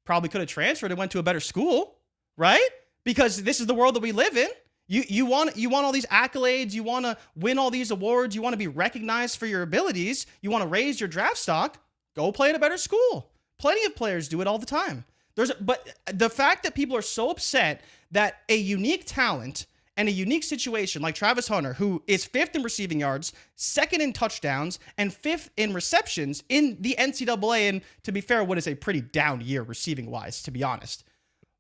Probably could have transferred and went to a better school, right? Because this is the world that we live in. You want all these accolades. You want to win all these awards. You want to be recognized for your abilities. You want to raise your draft stock. Go play at a better school. Plenty of players do it all the time. But the fact that people are so upset that a unique talent and a unique situation like Travis Hunter, who is 5th in receiving yards, 2nd in touchdowns, and 5th in receptions in the NCAA, and to be fair, what is a pretty down year receiving-wise, to be honest.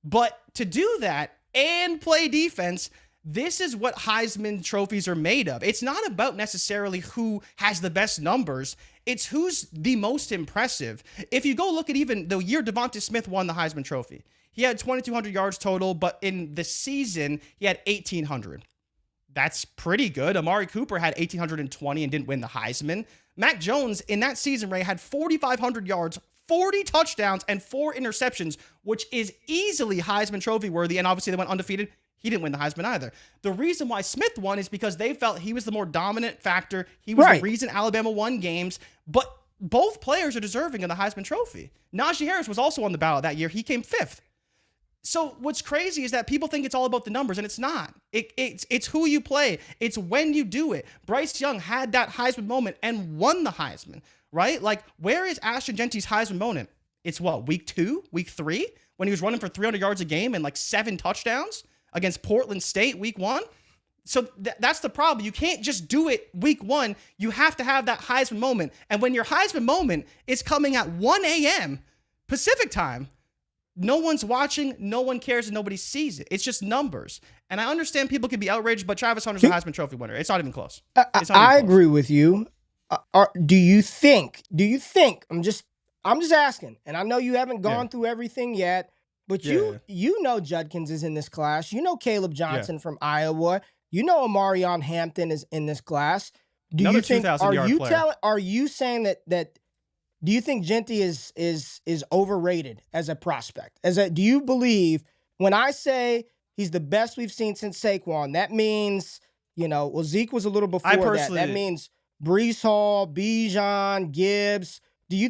But to do that and play defense, this is what Heisman trophies are made of. It's not about necessarily who has the best numbers. It's who's the most impressive. If you go look at even the year Devonta Smith won the Heisman Trophy, he had 2,200 yards total, but in the season, he had 1,800. That's pretty good. Amari Cooper had 1,820 and didn't win the Heisman. Mac Jones, in that season, Ray, had 4,500 yards, 40 touchdowns, and 4 interceptions, which is easily Heisman Trophy worthy, and obviously they went undefeated. He didn't win the Heisman either. The reason why Smith won is because they felt he was the more dominant factor. He was the reason Alabama won games, but both players are deserving of the Heisman Trophy. Najee Harris was also on the ballot that year. He came 5th. So what's crazy is that people think it's all about the numbers, and it's not. It's who you play. It's when you do it. Bryce Young had that Heisman moment and won the Heisman, right? Like, where is Ashton Jeanty's Heisman moment? It's what, week 2, week 3, when he was running for 300 yards a game and like 7 touchdowns against Portland State week 1? So that's the problem. You can't just do it week 1. You have to have that Heisman moment. And when your Heisman moment is coming at 1 a.m. Pacific time, no one's watching, no one cares, and nobody sees it. It's just numbers. And I understand people can be outraged, but Travis Hunter's a Heisman Trophy winner. It's not even close. I agree with you. Do you think, I'm just asking, and I know you haven't gone through everything yet, but you know Judkins is in this class. You know Caleb Johnson from Iowa. You know Amarion Hampton is in this class. Do you think, are you saying that do you think Jeanty is overrated as a prospect? Do you believe when I say he's the best we've seen since Saquon, that means, Zeke was a little before that. That means Breece Hall, Bijan, Gibbs. Do you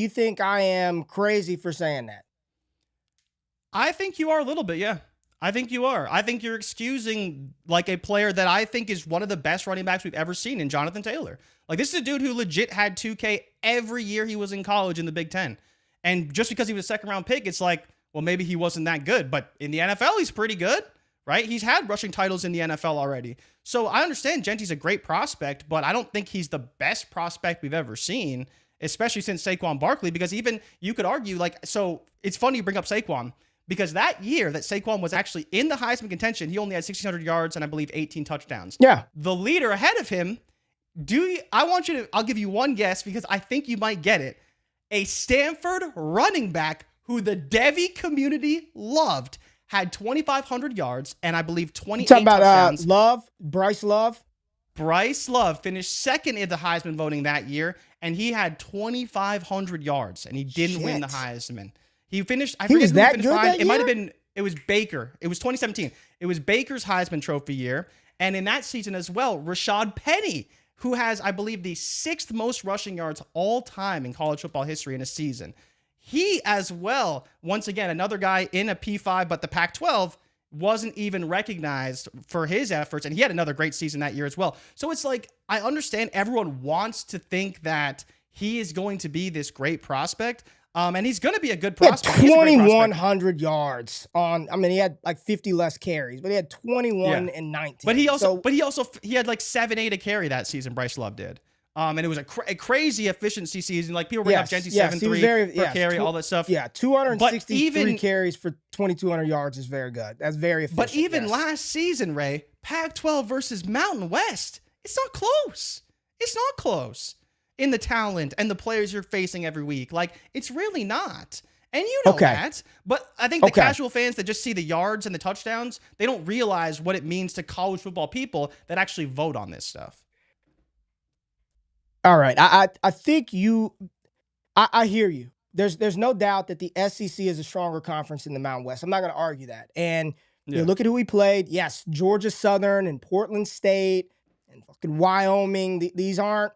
think I am crazy for saying that? I think you are a little bit, yeah. I think you are. I think you're excusing like a player that I think is one of the best running backs we've ever seen in Jonathan Taylor. Like, this is a dude who legit had 2K every year he was in college in the Big Ten. And just because he was a second-round pick, it's like, well, maybe he wasn't that good. But in the NFL, he's pretty good, right? He's had rushing titles in the NFL already. So I understand Jeanty's a great prospect, but I don't think he's the best prospect we've ever seen, especially since Saquon Barkley, because even you could argue, so it's funny you bring up Saquon, because that year that Saquon was actually in the Heisman contention, he only had 1,600 yards and I believe 18 touchdowns. Yeah. The leader ahead of him, I'll give you one guess because I think you might get it. A Stanford running back who the Devy community loved had 2,500 yards and I believe 28 touchdowns. Bryce Love? Bryce Love finished 2nd in the Heisman voting that year, and he had 2,500 yards, and he didn't win the Heisman. He finished, I forget was who that finished good behind. that It might have year? been, it was Baker. It was 2017. It was Baker's Heisman Trophy year. And in that season as well, Rashad Penny, who has, I believe, the 6th most rushing yards all time in college football history in a season. he as well, once again, another guy in a P5, but the Pac-12 wasn't even recognized for his efforts. And he had another great season that year as well. So it's like, I understand everyone wants to think that he is going to be this great prospect. And he's going to be a good prospect. 2,100 yards on, I mean, he had like 50 less carries, but he had 21 and 19. But he had like 7-8 a carry that season, Bryce Love did. And it was a crazy efficiency season. Like people bring up Jeanty 7.3 per carry, all that stuff. Yeah, 263 carries for 2,200 yards is very good. That's very efficient. But even last season, Ray, Pac-12 versus Mountain West, it's not close. It's not close in the talent and the players you're facing every week. Like, it's really not. And you know that. But I think the casual fans that just see the yards and the touchdowns, they don't realize what it means to college football people that actually vote on this stuff. All right. I think I hear you. There's no doubt that the SEC is a stronger conference than the Mountain West. I'm not going to argue that. And you look at who we played. Yes, Georgia Southern and Portland State and fucking Wyoming. These aren't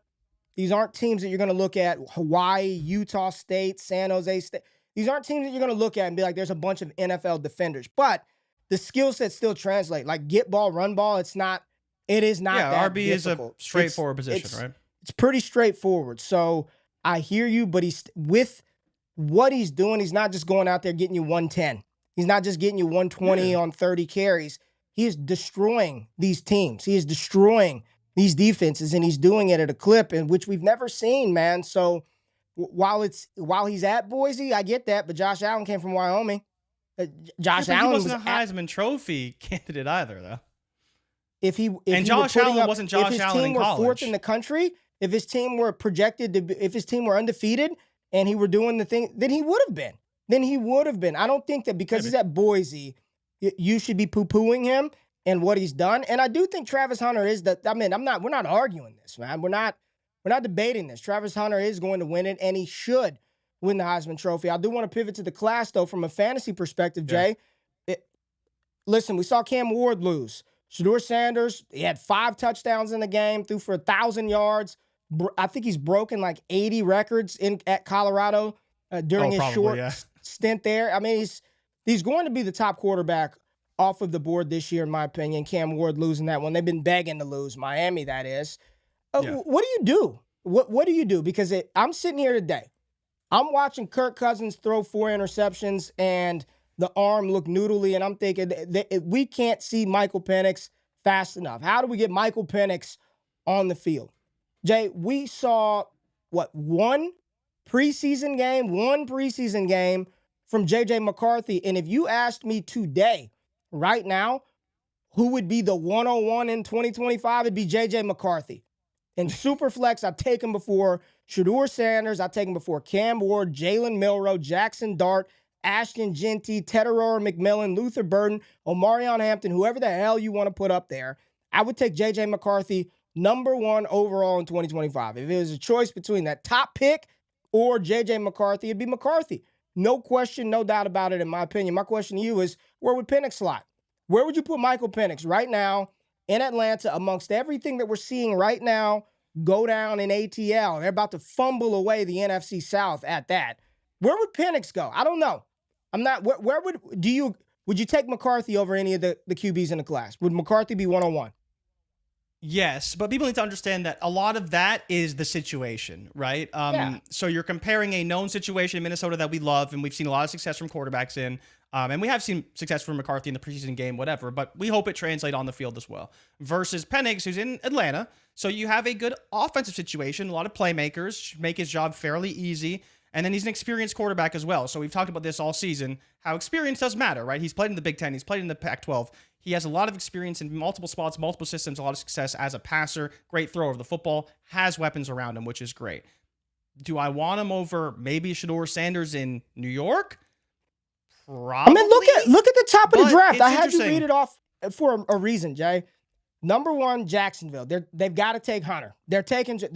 teams that you're going to look at. Hawaii, Utah State, San Jose State. These aren't teams that you're going to look at and be like, there's a bunch of NFL defenders. But the skill sets still translate. Like get ball, run ball. It is not that RB difficult. Is a straightforward position, right? It's pretty straightforward. So I hear you, but he's with what he's doing. He's not just going out there getting you 110. He's not just getting you 120 on 30 carries. He is destroying these teams. He is destroying these defenses, and he's doing it at a clip in which we've never seen, man. So while he's at Boise, I get that, but Josh Allen came from Wyoming. Josh Allen wasn't a Heisman Trophy candidate either, though. If Josh Allen wasn't Josh Allen in college. If his team were fourth in the country, if his team were projected to be, if his team were undefeated and he were doing the thing, then he would have been. I don't think that because he's at Boise, you should be poo-pooing him and what he's done. And I do think Travis Hunter is we're not arguing this, man. We're not debating this. Travis Hunter is going to win it, and he should win the Heisman Trophy. I do want to pivot to the class, though, from a fantasy perspective, Jay. Listen, we saw Cam Ward lose. Shedeur Sanders, he had 5 touchdowns in the game, threw for 1,000 yards. I think he's broken like 80 records at Colorado during his short stint there. I mean, he's going to be the top quarterback off of the board this year, in my opinion. Cam Ward losing that one. They've been begging to lose. Miami, that is. What do you do? What do you do? Because I'm sitting here today. I'm watching Kirk Cousins throw 4 interceptions and the arm look noodly, and I'm thinking we can't see Michael Penix fast enough. How do we get Michael Penix on the field? Jay, we saw, one preseason game from J.J. McCarthy, and if you asked me today, right now, who would be the 101 in 2025, it'd be J.J. McCarthy. In Superflex, I've taken before Shedeur Sanders, I've taken before Cam Ward, Jalen Milroe, Jackson Dart, Ashton Jeanty, Tedorora McMillan, Luther Burden, Omarion Hampton, whoever the hell you want to put up there. I would take J.J. McCarthy number 1 overall in 2025. If it was a choice between that top pick or J.J. McCarthy, it'd be McCarthy. No question, no doubt about it, in my opinion. My question to you is, where would Penix slot? Where would you put Michael Penix right now in Atlanta amongst everything that we're seeing right now go down in ATL? They're about to fumble away the NFC South at that. Where would Penix go? I don't know. I'm not. Where would you take McCarthy over any of the QBs in the class? Would McCarthy be 101? Yes, but people need to understand that a lot of that is the situation, right? So you're comparing a known situation in Minnesota that we love, and we've seen a lot of success from quarterbacks in, and we have seen success from McCarthy in the preseason game, whatever, but we hope it translates on the field as well. Versus Penix, who's in Atlanta, so you have a good offensive situation, a lot of playmakers, make his job fairly easy, and then he's an experienced quarterback as well. So we've talked about this all season, how experience does matter, right? He's played in the Big Ten, he's played in the Pac-12. He has a lot of experience in multiple spots, multiple systems, a lot of success as a passer, great thrower of the football, has weapons around him, which is great. Do I want him over maybe Shedeur Sanders in New York? Probably. I mean, look at the top of the draft. I had you read it off for a reason, Jay. Number 1, Jacksonville. They've got to take Hunter. They're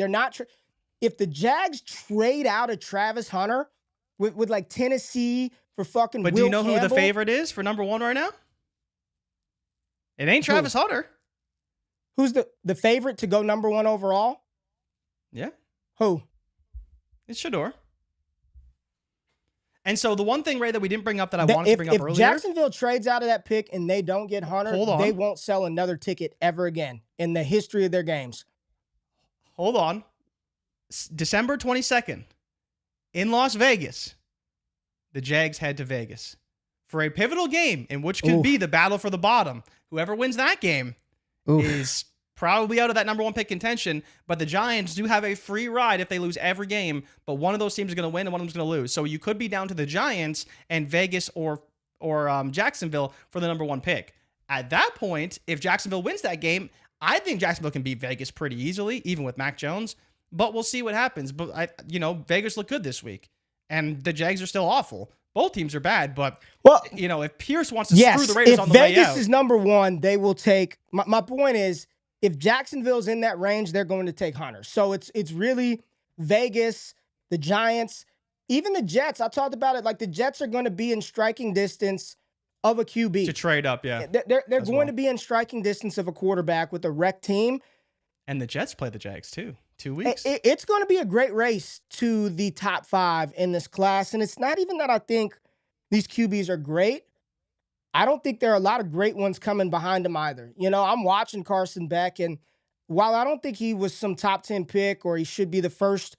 not. If the Jags trade out of Travis Hunter with like Tennessee for fucking But Will do you know Campbell, who the favorite is for number 1 right now? It ain't Travis Hunter. Who's the favorite to go number 1 overall? Yeah. Who? It's Shedeur. And so the one thing, Ray, that we didn't bring up that I wanted to bring up earlier. If Jacksonville trades out of that pick and they don't get Hunter, they won't sell another ticket ever again in the history of their games. Hold on. December 22nd, in Las Vegas, the Jags head to Vegas for a pivotal game in which could be the battle for the bottom. Whoever wins that game is probably out of that number one pick contention, but the Giants do have a free ride if they lose every game, but one of those teams is going to win and one of them is going to lose. So you could be down to the Giants and Vegas or Jacksonville for the number one pick. At that point, if Jacksonville wins that game, I think Jacksonville can beat Vegas pretty easily, even with Mac Jones, but we'll see what happens. But Vegas looked good this week, and the Jags are still awful. Both teams are bad, but if Pierce wants to screw the Raiders on the way out. If Vegas is number one, they will take. My point is, if Jacksonville's in that range, they're going to take Hunter. So it's really Vegas, the Giants, even the Jets. I talked about it. Like the Jets are going to be in striking distance of a QB to trade up. Yeah, they're going to be in striking distance of a quarterback with a wreck team. And the Jets play the Jags too. 2 weeks. It's going to be a great race to the top 5 in this class. And it's not even that I think these QBs are great. I don't think there are a lot of great ones coming behind him either. I'm watching Carson Beck, and while I don't think he was some top 10 pick or he should be the first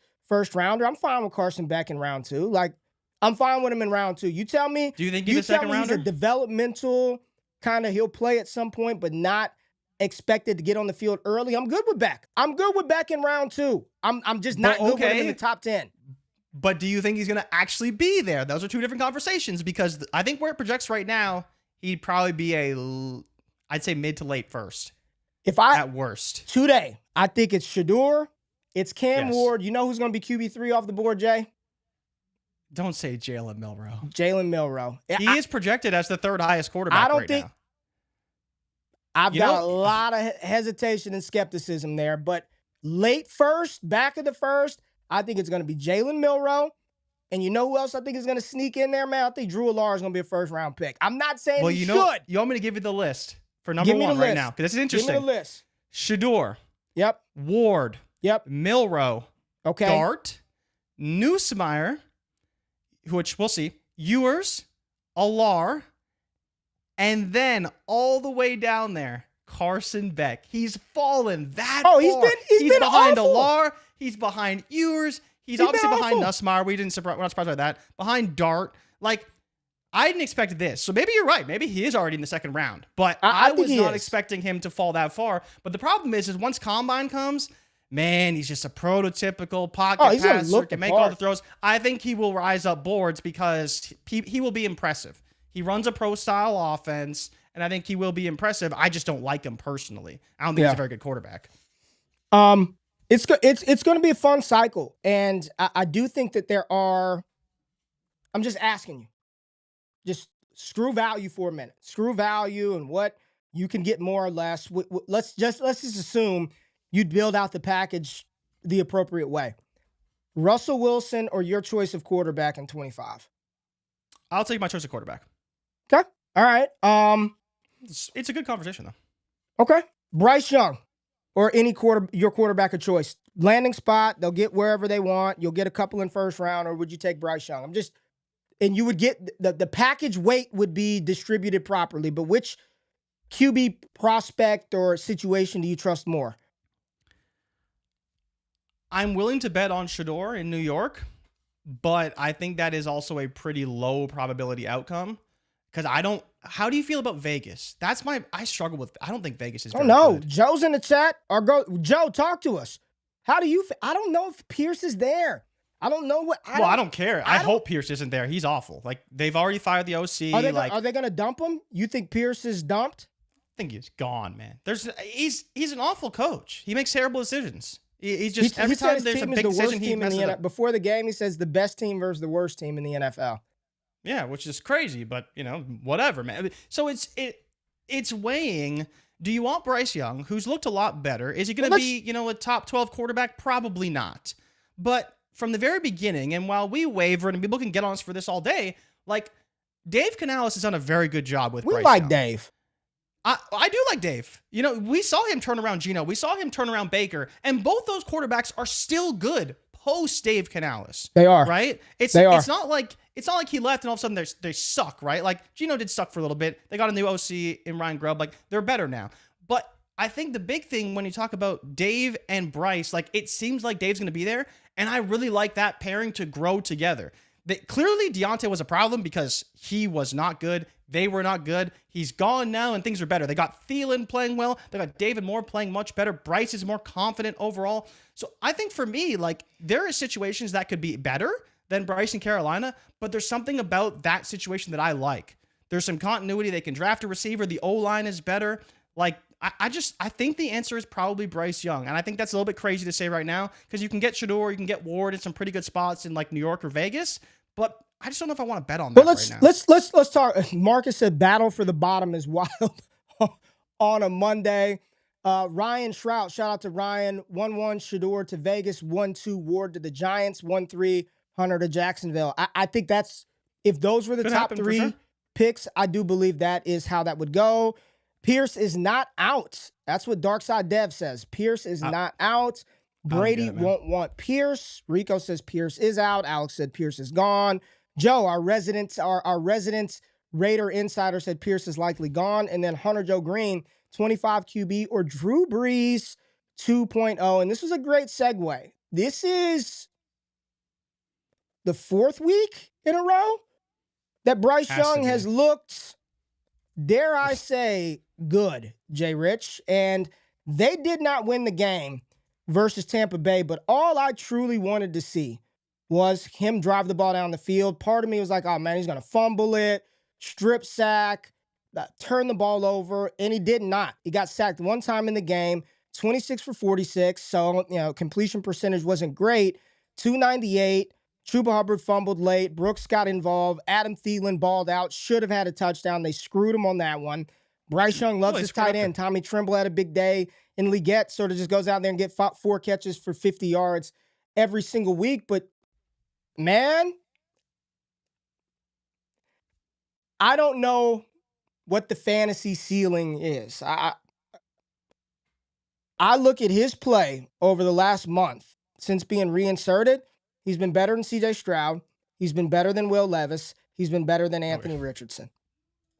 rounder, I'm fine with Carson Beck in round 2. Like, I'm fine with him in round 2. You tell me. Do you think he's a second rounder? He's a developmental kind of, he'll play at some point, but not expected to get on the field early. I'm good with Beck. I'm good with Beck in round 2. I'm just not good with him in the top 10. But do you think he's going to actually be there? Those are two different conversations, because I think where it projects right now, he'd probably be I'd say mid to late first. At worst. Today, I think it's Shedeur, it's Cam Ward. You know who's going to be QB3 off the board, Jay? Don't say Jalen Milroe. Jalen Milroe. He is projected as the third highest quarterback now. I've got a lot of hesitation and skepticism there, but late first, back of the first, I think it's going to be Jalen Milroe. And you know who else I think is going to sneak in there, man? I think Drew Allar is going to be a first-round pick. I'm not saying he should. You want me to give you the list for number one right now? Because this is interesting. Give me the list. Shedeur. Yep. Ward. Yep. Milroe. Okay. Dart. Nussmeier, which we'll see. Ewers. Allar. And then all the way down there, Carson Beck. He's fallen that far. He's been behind awful. Allar. He's behind Ewers. He's obviously behind Nussmeier. We're not surprised by that. Behind Dart. Like, I didn't expect this. So maybe you're right. Maybe he is already in the second round. But I was not expecting him to fall that far. But the problem is once Combine comes, man, he's just a prototypical pocket passer, can make all the throws. I think he will rise up boards because he will be impressive. He runs a pro-style offense, and I think he will be impressive. I just don't like him personally. I don't think he's a very good quarterback. It's going to be a fun cycle, and I do think that there are. I'm just asking you, just screw value for a minute. Screw value and what you can get more or less. Let's just assume you'd build out the package the appropriate way. Russell Wilson or your choice of quarterback in 25? I'll take my choice of quarterback. Okay. All right. It's a good conversation though. Okay. Bryce Young or your quarterback of choice. Landing spot, they'll get wherever they want. You'll get a couple in first round, or would you take Bryce Young? And you would get the package weight would be distributed properly, but which QB prospect or situation do you trust more? I'm willing to bet on Shedeur in New York, but I think that is also a pretty low probability outcome. Because how do you feel about Vegas? I struggle with, I don't think Vegas is very good. Joe's in the chat. Joe, talk to us. How do you, I don't know if Pierce is there. I don't know what. I don't care. I hope Pierce isn't there. He's awful. Like, they've already fired the OC. Are they going to dump him? You think Pierce is dumped? I think he's gone, man. He's an awful coach. He makes terrible decisions. He's just, every time there's a big decision, he messes it up. Before the game, he says the best team versus the worst team in the NFL. Yeah, which is crazy, but, whatever, man. So it's weighing. Do you want Bryce Young, who's looked a lot better? Is he going to be, a top 12 quarterback? Probably not. But from the very beginning, and while we wavered, and people can get on us for this all day, like, Dave Canales has done a very good job with Bryce Young. We like Dave. I do like Dave. We saw him turn around Geno. We saw him turn around Baker. And both those quarterbacks are still good post Dave Canales. They are. Right? It's not like it's not like he left and all of a sudden they suck, right? Like Geno did suck for a little bit. They got a new OC in Ryan Grubb. Like they're better now. But I think the big thing when you talk about Dave and Bryce, like it seems like Dave's going to be there. And I really like that pairing to grow together. Clearly Deontay was a problem because he was not good. They were not good. He's gone now and things are better. They got Thielen playing well. They got David Moore playing much better. Bryce is more confident overall. So I think for me, like there are situations that could be better than Bryce in Carolina, but there's something about that situation that I like. There's some continuity. They can draft a receiver. The O-line is better. Like I think the answer is probably Bryce Young. And I think that's a little bit crazy to say right now because you can get Shador, you can get Ward in some pretty good spots in like New York or Vegas, but I just don't know if I want to bet on that right now. Let's talk. Marcus said battle for the bottom is wild on a Monday. Ryan Shrout, shout out to Ryan. 1-1 Shador to Vegas, 1-2 Ward to the Giants, 1-3 Hunter to Jacksonville. I think that's, if those were the top three picks, I do believe that is how that would go. Pierce is not out. That's what Darkside Dev says. Pierce is not out. Brady won't want Pierce. Rico says Pierce is out. Alex said Pierce is gone. Joe, our resident Raider insider, said Pierce is likely gone. And then Hunter Joe Green, 25 QB or Drew Brees 2.0. And this was a great segue. This is the fourth week in a row that Bryce Young has looked, dare I say, good, JRich. And they did not win the game versus Tampa Bay, but all I truly wanted to see was him drive the ball down the field. Part of me was like, oh man, he's going to fumble it, strip sack, turn the ball over, and he did not. He got sacked one time in the game, 26 for 46, so, completion percentage wasn't great, 298. Chuba Hubbard fumbled late. Brooks got involved. Adam Thielen balled out. Should have had a touchdown. They screwed him on that one. Bryce Young loves his tight end. Tommy Tremble had a big day. And Leggett sort of just goes out there and get 4 catches for 50 yards every single week. But, man, I don't know what the fantasy ceiling is. I look at his play over the last month since being reinserted. He's been better than CJ Stroud. He's been better than Will Levis. He's been better than Anthony Richardson.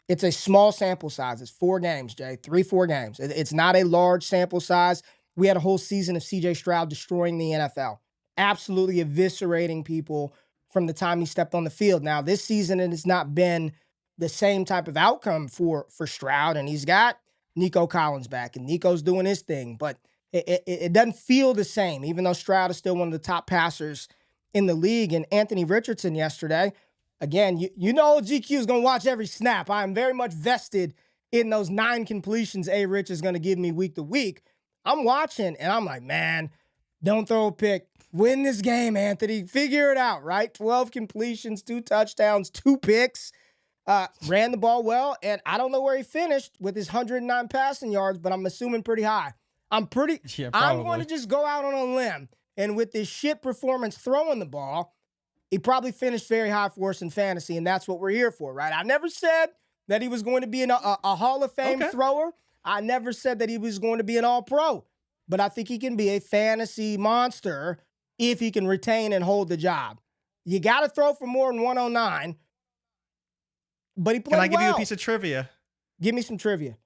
It's a small sample size. It's 4 games, Jay. 3-4 games. It's not a large sample size. We had a whole season of CJ Stroud destroying the NFL. Absolutely eviscerating people from the time he stepped on the field. Now, this season, it has not been the same type of outcome for Stroud, and he's got Nico Collins back, and Nico's doing his thing, but it doesn't feel the same, even though Stroud is still one of the top passers in the league. And Anthony Richardson yesterday, again, you know GQ is going to watch every snap. I am very much vested in those 9 completions A-Rich is going to give me week to week. I'm watching, and I'm like, man, don't throw a pick. Win this game, Anthony. Figure it out, right? 12 completions, 2 touchdowns, 2 picks. Ran the ball well, and I don't know where he finished with his 109 passing yards, but I'm assuming pretty high. I'm going to just go out on a limb, and with this shit performance throwing the ball, he probably finished very high for us in fantasy, and that's what we're here for, right? I never said that he was going to be a Hall of Fame thrower. I never said that he was going to be an All-Pro, but I think he can be a fantasy monster if he can retain and hold the job. You got to throw for more than 109, but he played well. Can I give you a piece of trivia? Give me some trivia.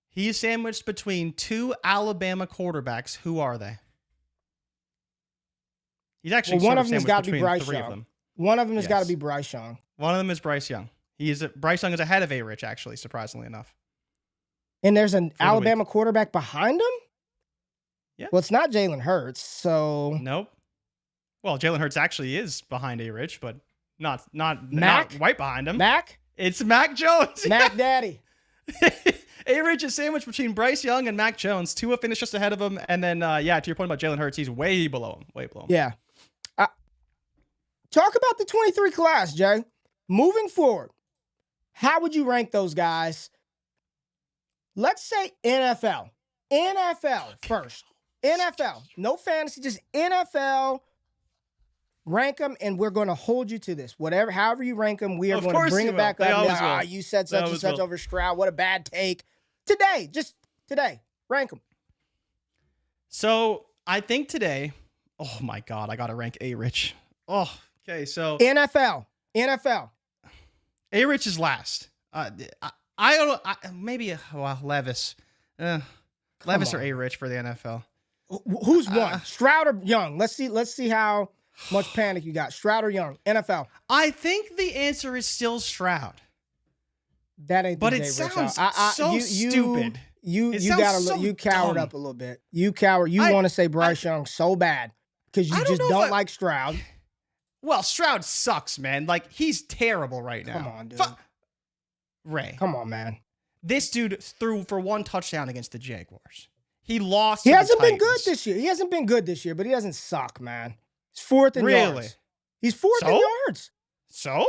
He's sandwiched between 2 Alabama quarterbacks. Who are they? He's actually one of them has got to be Bryce 3 Young. of them. One of them has got to be Bryce Young. One of them is Bryce Young. Bryce Young is ahead of A-Rich, actually, surprisingly enough. And there's an Alabama quarterback behind him? Yeah. Well, it's not Jalen Hurts, so... Nope. Well, Jalen Hurts actually is behind A-Rich, but not right behind him. Mac? It's Mac Jones. Mac Daddy. A-Rich is sandwiched between Bryce Young and Mac Jones. Tua finished just ahead of him. And then, to your point about Jalen Hurts, he's way below him. Way below him. Yeah. Talk about the 23 class, Jay. Moving forward, how would you rank those guys? Let's say NFL. NFL first. NFL. No fantasy, just NFL. Rank them, and we're going to hold you to this. However you rank them, we are going to bring it back up. You said such and such over Stroud. What a bad take. Just today, rank them. So I think today, oh my God, I got to rank A-Rich. Oh, okay. So NFL. NFL. JRich is last. I don't know. Maybe Levis. Levis or JRich for the NFL. Who's one? Stroud or Young? Let's see how much panic you got. Stroud or Young? NFL. I think the answer is still Stroud. That ain't. But it sounds so stupid. You cowered up a little bit. You cowered. You want to say Bryce Young so bad because you just don't like Stroud. Well, Stroud sucks, man. Like, he's terrible right now. Come on, dude. Ray. Come on, man. This dude threw for 1 touchdown against the Jaguars. He lost. He hasn't been good this year. He hasn't been good this year, but he doesn't suck, man. He's 4th in yards. He's 4th in yards. So?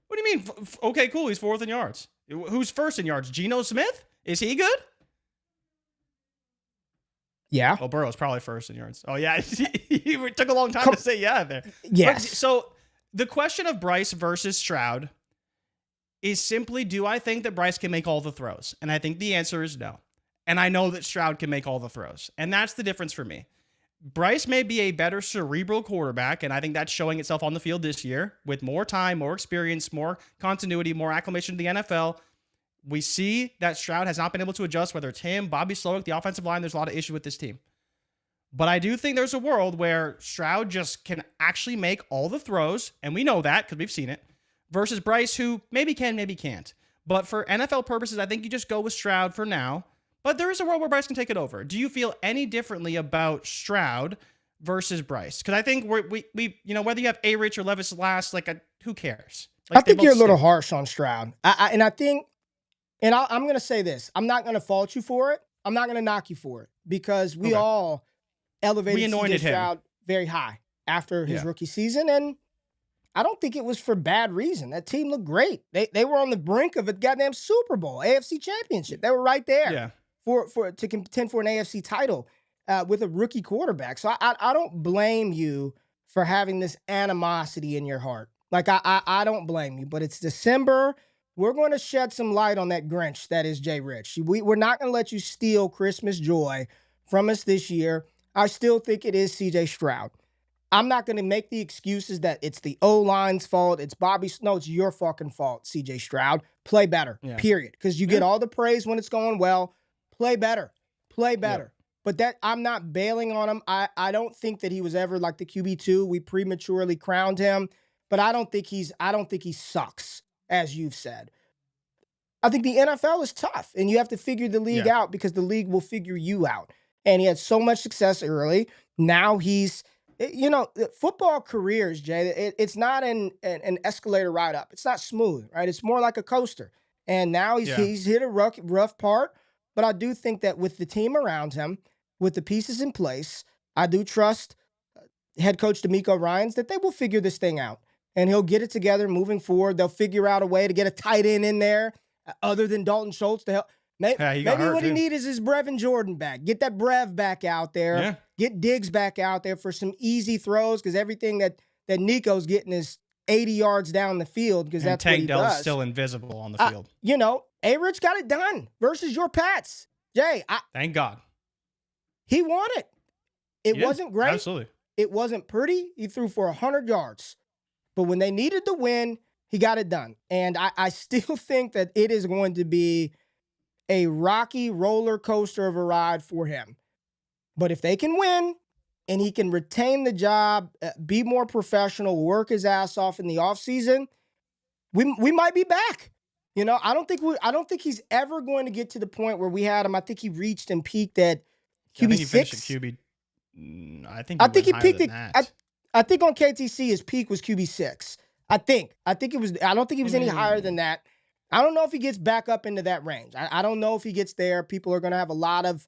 What do you mean? Okay, cool. He's 4th in yards. Who's 1st in yards? Geno Smith? Is he good? Yeah. Well, Burrow's probably 1st in yards. Oh, yeah. He took a long time to say yeah there. Yes. But, so the question of Bryce versus Stroud is simply, do I think that Bryce can make all the throws? And I think the answer is no. And I know that Stroud can make all the throws. And that's the difference for me. Bryce may be a better cerebral quarterback, and I think that's showing itself on the field this year with more time, more experience, more continuity, more acclimation to the NFL. We see that Stroud has not been able to adjust, whether it's him, Bobby Slowick, the offensive line. There's a lot of issue with this team. But I do think there's a world where Stroud just can actually make all the throws, and we know that because we've seen it, versus Bryce, who maybe can, maybe can't. But for NFL purposes, I think you just go with Stroud for now. But there is a world where Bryce can take it over. Do you feel any differently about Stroud versus Bryce? Because I think we whether you have JRich or Levis last, who cares? I think you're a little harsh on Stroud. I'm going to say this. I'm not going to fault you for it. I'm not going to knock you for it because we all elevated CJ Stroud very high after his rookie season, and I don't think it was for bad reason. That team looked great. They were on the brink of a goddamn Super Bowl, AFC Championship. They were right there. Yeah. To contend for an AFC title with a rookie quarterback. So I don't blame you for having this animosity in your heart. I don't blame you, but it's December. We're going to shed some light on that Grinch that is JRich. We're not going to let you steal Christmas joy from us this year. I still think it is CJ Stroud. I'm not going to make the excuses that it's the O-line's fault. It's Bobby's. No, it's your fucking fault, CJ Stroud. Play better, period. Because you get all the praise when it's going well. Play better. Yep. But that I'm not bailing on him. I don't think that he was ever like the QB2. We prematurely crowned him, but I don't think he sucks, as you've said. I think the NFL is tough, and you have to figure the league out because the league will figure you out. And he had so much success early. Now he's, football careers, Jay, it's not an escalator ride up. It's not smooth, right? It's more like a coaster. And now he's hit a rough part. But I do think that with the team around him, with the pieces in place, I do trust head coach DeMeco Ryans that they will figure this thing out. And he'll get it together moving forward. They'll figure out a way to get a tight end in there other than Dalton Schultz to help. Maybe what he needs is his Brevin Jordan back. Get that Brev back out there. Yeah. Get Diggs back out there for some easy throws because everything that Nico's getting is 80 yards down the field because that's what he does. Tank Dell's still invisible on the field. JRich got it done versus your Pats. Jay, thank God. He won it. It wasn't great. Absolutely. It wasn't pretty. He threw for 100 yards. But when they needed to win, he got it done. And I still think that it is going to be a rocky roller coaster of a ride for him. But if they can win and he can retain the job, be more professional, work his ass off in the offseason, we might be back. I don't think he's ever going to get to the point where we had him. I think he reached and peaked at QB6. I think he peaked at I think on KTC his peak was QB6. I don't think he was any higher than that. I don't know if he gets back up into that range. I don't know if he gets there. People are going to have a lot of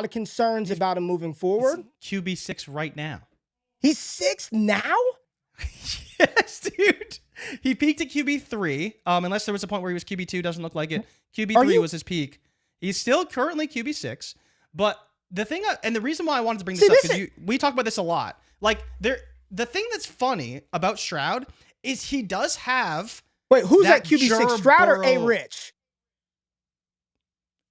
concerns about him moving forward. He's QB6 right now. He's 6 now? Yes, dude. He peaked at QB3, unless there was a point where he was QB2, doesn't look like it. QB3 was his peak. He's still currently QB6, but the thing, and the reason why I wanted to bring this up, because we talk about this a lot. The thing that's funny about Stroud is he does have. Wait, who's that QB6? Stroud or JRich?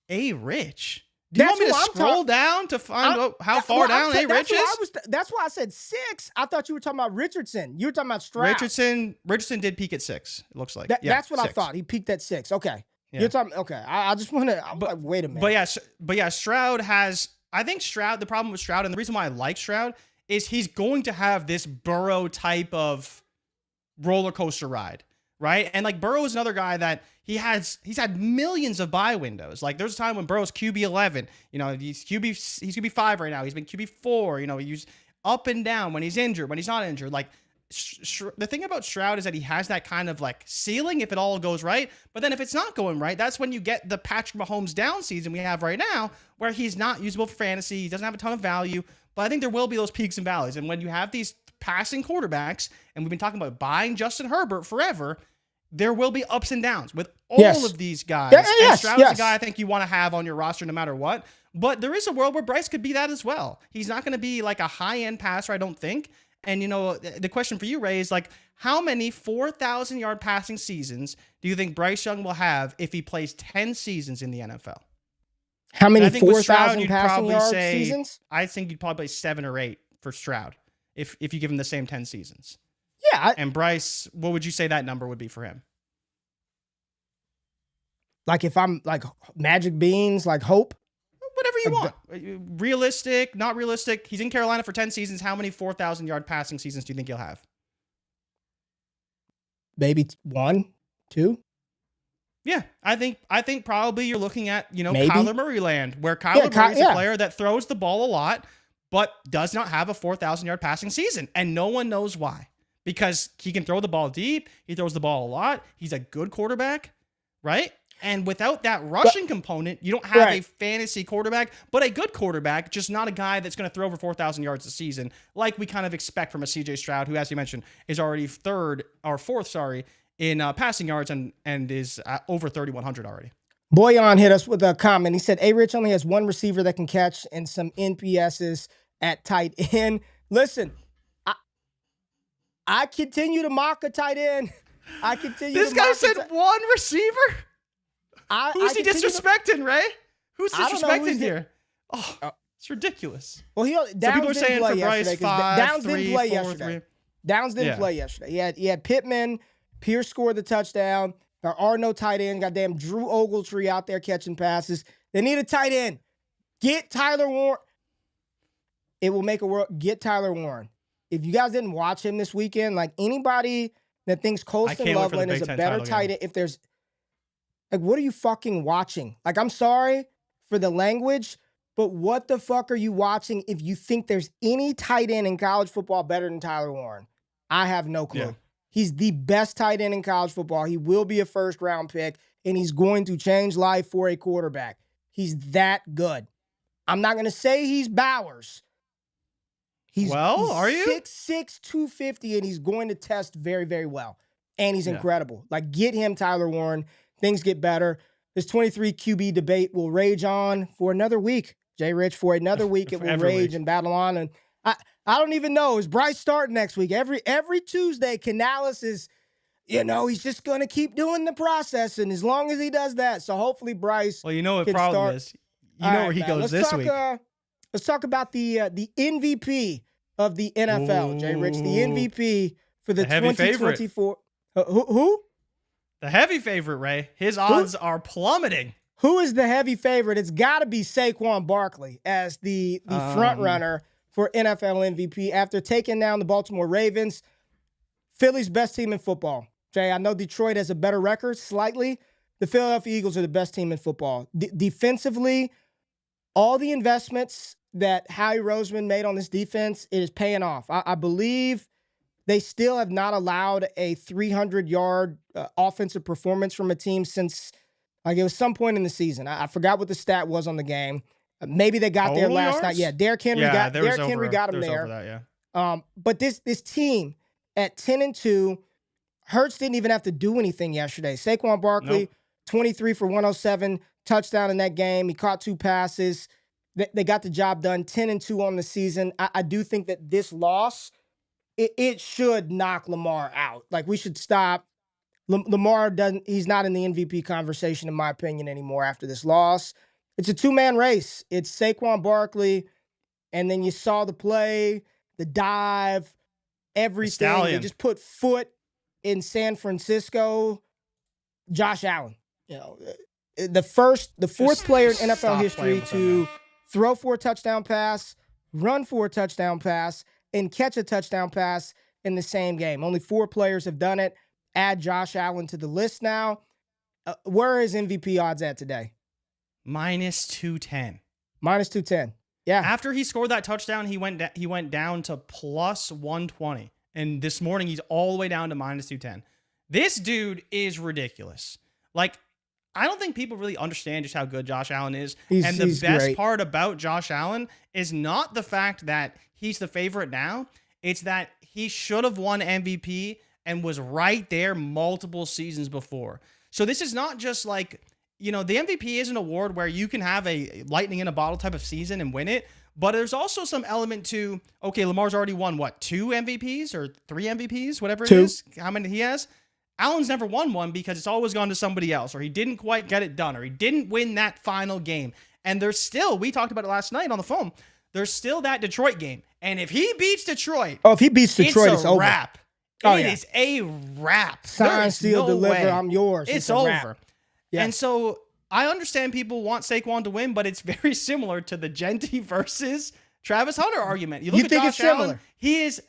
JRich? Do you want me to scroll down to find out how far down JRich is? That's why I said 6. I thought you were talking about Richardson. You were talking about Stroud. Richardson did peak at 6, it looks like. That's what 6. I thought. He peaked at 6. Okay. Yeah. You're talking, okay. I just want to, like, wait a minute. But yeah, Stroud has, I think Stroud, the problem with Stroud, and the reason why I like Stroud, is he's going to have this Burrow type of roller coaster ride, right? And like Burrow is another guy that he's had millions of buy windows. Like there's a time when Burrow's QB 11, he's QB 5 right now. He's been QB 4. He's up and down when he's injured, when he's not injured. Like the thing about Stroud is that he has that kind of like ceiling if it all goes right. But then if it's not going right, that's when you get the Patrick Mahomes down season we have right now, where he's not usable for fantasy. He doesn't have a ton of value. But I think there will be those peaks and valleys. And when you have these passing quarterbacks, and we've been talking about buying Justin Herbert forever, there will be ups and downs with all of these guys. And Stroud's a guy I think you want to have on your roster no matter what. But there is a world where Bryce could be that as well. He's not going to be like a high-end passer, I don't think. And, the question for you, Ray, is like, how many 4,000-yard passing seasons do you think Bryce Young will have if he plays 10 seasons in the NFL? How many 4,000 passing yard seasons? I think you'd probably play 7 or 8 for Stroud if you give him the same 10 seasons. Yeah. And Bryce, what would you say that number would be for him? Like if I'm like Magic Beans, like hope? Whatever you want. Realistic, not realistic. He's in Carolina for 10 seasons. How many 4,000-yard passing seasons do you think he'll have? Maybe 1, 2. Yeah, I think probably you're looking at, Kyler Murray land, where Kyler Murray's a player that throws the ball a lot, but does not have a 4,000-yard passing season. And no one knows why. Because he can throw the ball deep. He throws the ball a lot. He's a good quarterback, right? And without that rushing component, you don't have a fantasy quarterback, but a good quarterback, just not a guy that's going to throw over 4,000 yards a season, like we kind of expect from a CJ Stroud, who, as you mentioned, is already fourth in passing yards and is over 3,100 already. Boyan hit us with a comment. He said, JRich only has one receiver that can catch and some NPSs at tight end. Listen, I continue to mock a tight end. This guy said one receiver? Who's he disrespecting, Ray? Who's disrespecting here? It's ridiculous. Well, some people are saying for Bryce 5, Downs 3, didn't play 4, yesterday. 3. Downs didn't play yesterday. He had Pittman. Pierce scored the touchdown. There are no tight ends. Goddamn Drew Ogletree out there catching passes. They need a tight end. Get Tyler Warren. It will make a world. Get Tyler Warren. If you guys didn't watch him this weekend, like anybody that thinks Colston Loveland is a better tight end, if there's like, what are you fucking watching? Like, I'm sorry for the language, but what the fuck are you watching if you think there's any tight end in college football better than Tyler Warren? I have no clue. Yeah. He's the best tight end in college football. He will be a first-round pick, and he's going to change life for a quarterback. He's that good. I'm not going to say he's Bowers. He's are you? 6'6", 250, and he's going to test very, very well. And he's incredible. Like, get him, Tyler Warren. Things get better. This 23 QB debate will rage on for another week. JRich, for another week, it will rage and battle on. And I don't even know. Is Bryce starting next week? Every Tuesday, Canales is, he's just going to keep doing the process. And as long as he does that, so hopefully Bryce Well, what the problem is. Where he goes this week. Let's talk about the MVP of the NFL, JRich. The MVP for the 2024. Who? The heavy favorite, Ray. His odds are plummeting. Who is the heavy favorite? It's got to be Saquon Barkley as the front runner for NFL MVP after taking down the Baltimore Ravens, Philly's best team in football. Jay, I know Detroit has a better record, slightly. The Philadelphia Eagles are the best team in football. Defensively, all the investments that Howie Roseman made on this defense, it is paying off. I believe they still have not allowed a 300-yard offensive performance from a team since, like, it was some point in the season. I forgot what the stat was on the game. Maybe they got there last night. Yeah, Derrick Henry got him there. But this team at 10-2, Hurts didn't even have to do anything yesterday. Saquon Barkley, 23 for 107, touchdown in that game. He caught 2 passes. They got the job done, 10-2 on the season. I do think that this loss, it should knock Lamar out. Like, we should stop. Lamar he's not in the MVP conversation, in my opinion, anymore after this loss. It's a two-man race. It's Saquon Barkley, and then you saw the play, the dive, everything. They just put foot in San Francisco. Josh Allen, the fourth player in NFL history to throw for a touchdown pass, run for a touchdown pass, and catch a touchdown pass in the same game. Only 4 players have done it. Add Josh Allen to the list now. Where is MVP odds at today? -210. -210. Yeah. After he scored that touchdown, he went down to +120. And this morning, he's all the way down to -210. This dude is ridiculous. Like, I don't think people really understand just how good Josh Allen is. And the best great. part about Josh Allen is not the fact that he's the favorite now. It's that he should have won MVP and was right there multiple seasons before. So this is not just like, the MVP is an award where you can have a lightning in a bottle type of season and win it. But there's also some element to, okay, Lamar's already won, 2 MVPs or 3 MVPs, whatever it is, how many he has. Allen's never won one because it's always gone to somebody else, or he didn't quite get it done, or he didn't win that final game. And there's still, we talked about it last night on the phone, there's still that Detroit game. And if he beats Detroit, if he beats Detroit, it's over. Wrap. It is a wrap. Sign, seal, deliver, I'm yours. It's over. Yeah. And so I understand people want Saquon to win, but it's very similar to the Jeanty versus Travis Hunter argument. You look at Josh Allen, he's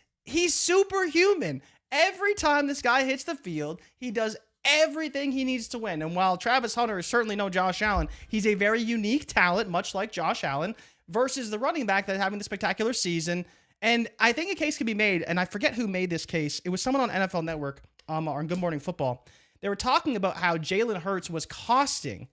superhuman. Every time this guy hits the field, he does everything he needs to win. And while Travis Hunter is certainly no Josh Allen, he's a very unique talent, much like Josh Allen, versus the running back that's having the spectacular season. And I think a case can be made, and I forget who made this case. It was someone on NFL Network on Good Morning Football. They were talking about how Jalen Hurts was costing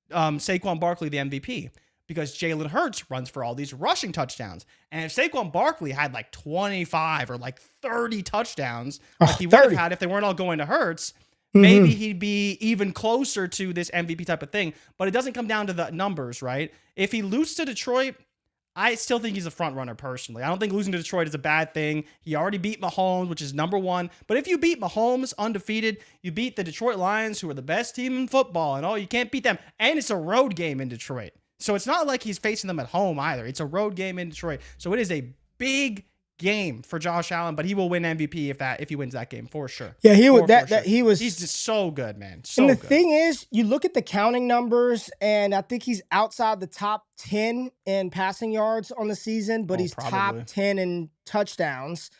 Saquon Barkley the MVP because Jalen Hurts runs for all these rushing touchdowns. And if Saquon Barkley had like 25 or like 30 touchdowns, like he would have had if they weren't all going to Hurts, maybe he'd be even closer to this MVP type of thing. But it doesn't come down to the numbers, right? If he loses to Detroit, I still think he's a front runner personally. I don't think losing to Detroit is a bad thing. He already beat Mahomes, which is number 1. But if you beat Mahomes undefeated, you beat the Detroit Lions, who are the best team in football, and you can't beat them. And it's a road game in Detroit. So it's not like he's facing them at home either. It's a road game in Detroit. So it is a big game for Josh Allen, but he will win MVP if he wins that game for sure. Yeah, he would. He's just so good, man. So and the good. thing is, you look at the counting numbers, and I think he's outside the top 10 in passing yards on the season, but he's top 10 in touchdowns.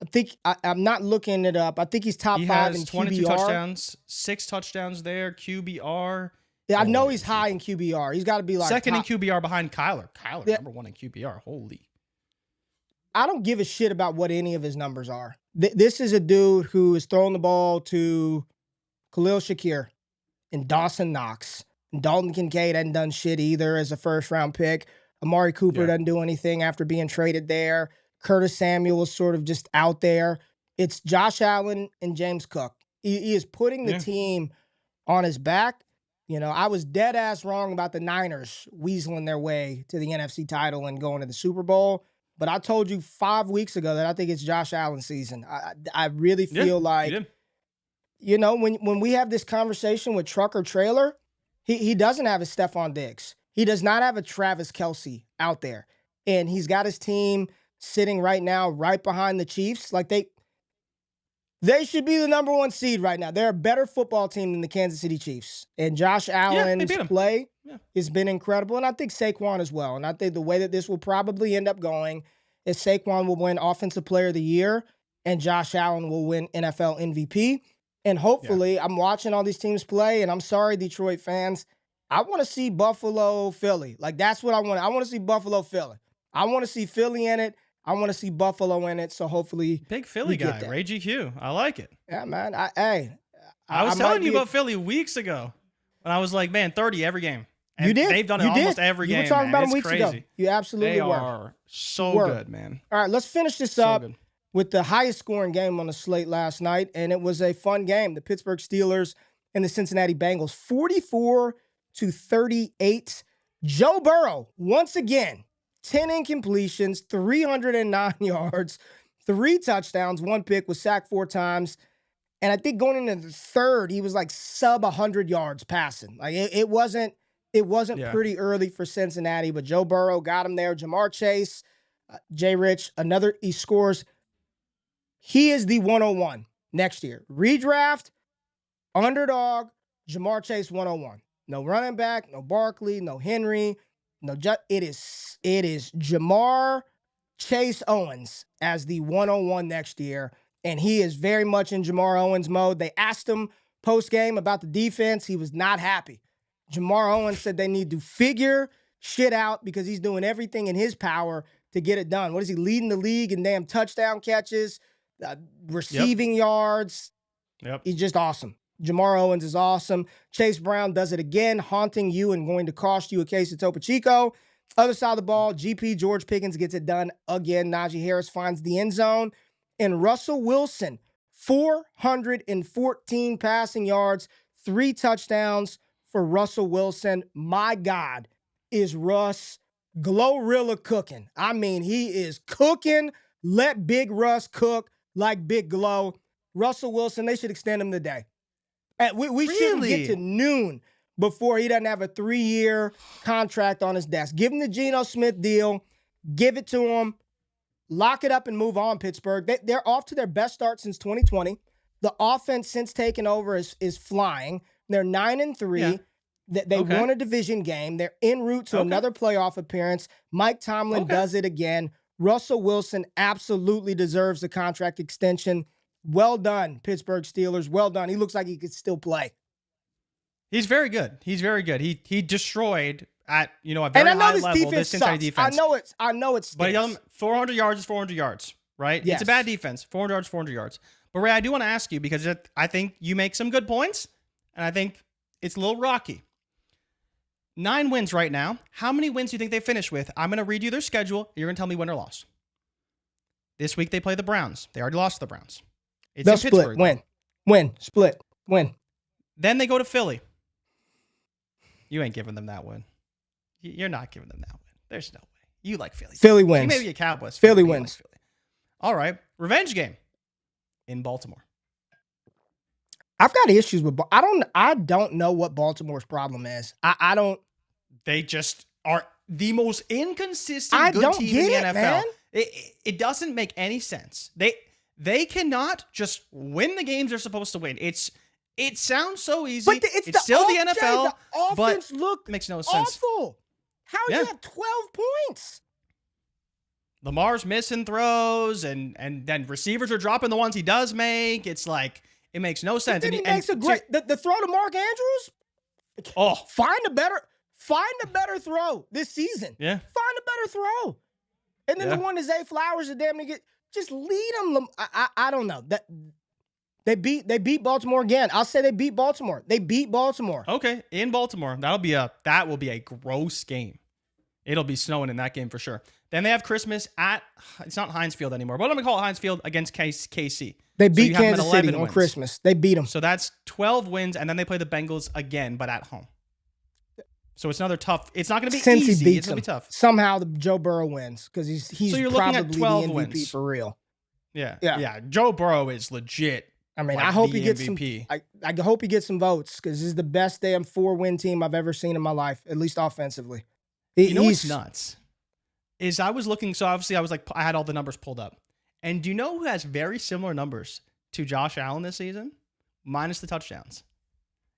I think I'm not looking it up. I think he's top 5 in 22 QBR. touchdowns, 6 touchdowns there. QBR. Yeah, I know he's high in QBR. He's got to be like second in QBR behind Kyler. Number 1 in QBR. Holy. I don't give a shit about what any of his numbers are. This is a dude who is throwing the ball to Khalil Shakir and Dawson Knox. And Dalton Kincaid hadn't done shit either as a first-round pick. Amari Cooper doesn't do anything after being traded there. Curtis Samuel is sort of just out there. It's Josh Allen and James Cook. He is putting the team on his back. I was dead ass wrong about the Niners weaseling their way to the NFC title and going to the Super Bowl. But I told you 5 weeks ago that I think it's Josh Allen's season. I really feel like, when we have this conversation with Truck or Trailer, he doesn't have a Stephon Diggs. He does not have a Travis Kelce out there. And he's got his team sitting right now right behind the Chiefs. Like they should be the number 1 seed right now. They're a better football team than the Kansas City Chiefs. And Josh Allen's play has been incredible. And I think Saquon as well. And I think the way that this will probably end up going is Saquon will win Offensive Player of the Year and Josh Allen will win NFL MVP. And hopefully, I'm watching all these teams play, and I'm sorry, Detroit fans, I want to see Buffalo, Philly. Like, that's what I want. I want to see Buffalo, Philly. I want to see Philly in it. I want to see Buffalo in it, so hopefully big Philly guy, Ray GQ. I like it. Yeah, man. I was telling you about Philly weeks ago, and I was like, man, 30 every game. And you did. They've done it almost every game. You were talking about them weeks crazy. ago. You absolutely were. They are so good, man. All right, let's finish this up with the highest scoring game on the slate last night, and it was a fun game. The Pittsburgh Steelers and the Cincinnati Bengals, 44-38. Joe Burrow, once again, 10 incompletions, 309 yards, 3 touchdowns, 1 pick, was sacked 4 times. And I think going into the third, he was like sub 100 yards passing. Like it wasn't it wasn't pretty early for Cincinnati, but Joe Burrow got him there. Jamar Chase, JRich, he scores. He is the 101 next year. Redraft, underdog, Jamar Chase 101. No running back, no Barkley, no Henry, it is Jamar Chase Owens as the 101 next year, and he is very much in Jamar Owens mode. They asked him post-game about the defense. He was not happy. Jamar Owens said they need to figure shit out because he's doing everything in his power to get it done. What is he, leading the league in damn touchdown catches, receiving yards? Yep. He's just awesome. Jamar Owens is awesome. Chase Brown does it again, haunting you and going to cost you a case of Topo Chico. Other side of the ball, GP George Pickens gets it done again. Najee Harris finds the end zone. And Russell Wilson, 414 passing yards, 3 touchdowns for Russell Wilson. My God, is Russ Glorilla cooking. I mean, he is cooking. Let Big Russ cook like Big Glow. Russell Wilson, they should extend him today. We shouldn't get to noon before he doesn't have a 3-year contract on his desk. Give him the Geno Smith deal. Give it to him. Lock it up and move on, Pittsburgh. They're off to their best start since 2020. The offense since taking over is flying. They're 9-3. Yeah. They won a division game. They're en route to another playoff appearance. Mike Tomlin does it again. Russell Wilson absolutely deserves the contract extension. Well done, Pittsburgh Steelers. Well done. He looks like he could still play. He's very good. He destroyed at a very high level this Cincinnati defense. I know it's. But 400 yards is 400 yards, right? Yes. It's a bad defense. 400 yards, 400 yards. But Ray, I do want to ask you because I think you make some good points, and I think it's a little rocky. 9 wins right now. How many wins do you think they finish with? I'm going to read you their schedule. You're going to tell me win or loss. This week they play the Browns. They already lost to the Browns. They'll split. Win. Then they go to Philly. You ain't giving them that win. You're not giving them that win. There's no way. You like Philly. Philly wins. You may be a Cowboys. Philly wins. Like Philly. All right. Revenge game in Baltimore. I've got issues with. I don't know what Baltimore's problem is. I don't. They just are the most inconsistent good team in the NFL. Man. It doesn't make any sense. They cannot just win the games they're supposed to win. It sounds so easy. But it's still the NFL. The offense makes no sense. Awful. How do you have 12 points? Lamar's missing throws, and then receivers are dropping the ones he does make. It's like it makes no sense. He makes a great the throw to Mark Andrews. Oh, find a better throw this season. Yeah, find a better throw. And then the one to Zay Flowers, the damn nigga, just lead them. I don't know that they beat Baltimore again. I'll say they beat Baltimore. They beat Baltimore. Okay, in Baltimore, that will be a gross game. It'll be snowing in that game for sure. Then they have Christmas it's not Heinz Field anymore, but I'm going to call it Heinz Field against KC. They beat Kansas City on Christmas. They beat them. So that's 12 wins, and then they play the Bengals again, but at home. So it's another tough. It's not going to be easy. It's going to be tough. Somehow the Joe Burrow wins because he's so you're probably looking at 12 the MVP wins. For real. Yeah. Joe Burrow is legit. I mean, I hope he gets MVP. I hope he gets some votes because this is the best damn 4-win team I've ever seen in my life, at least offensively. What's nuts is I was looking. So obviously I had all the numbers pulled up, and do you know who has very similar numbers to Josh Allen this season, minus the touchdowns?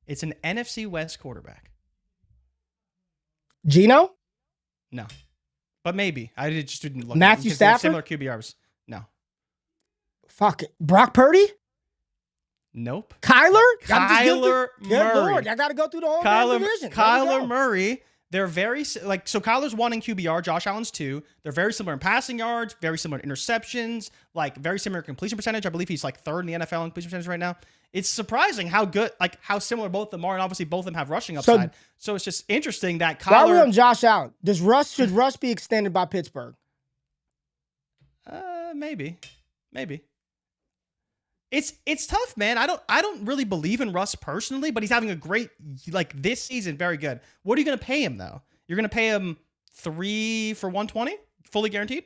It's an NFC West quarterback. Geno? No, but maybe I just didn't look. Matthew Stafford? Similar QBRs. No. Fuck it. Brock Purdy? Nope. Kyler Murray. Good Lord, I got to go through the whole division. Kyler Murray. They're very so Kyler's 1 in QBR, Josh Allen's 2. They're very similar in passing yards, very similar in interceptions, very similar completion percentage. I believe he's 3rd in the NFL in completion percentage right now. It's surprising how good, how similar both of them are, and obviously both of them have rushing upside. So it's just interesting that Kyler. Why are we on Josh Allen? Should Russ be extended by Pittsburgh? Maybe. It's tough, man. I don't really believe in Russ personally, but he's having a great this season, very good. What are you going to pay him though? You're going to pay him 3 for 120, fully guaranteed?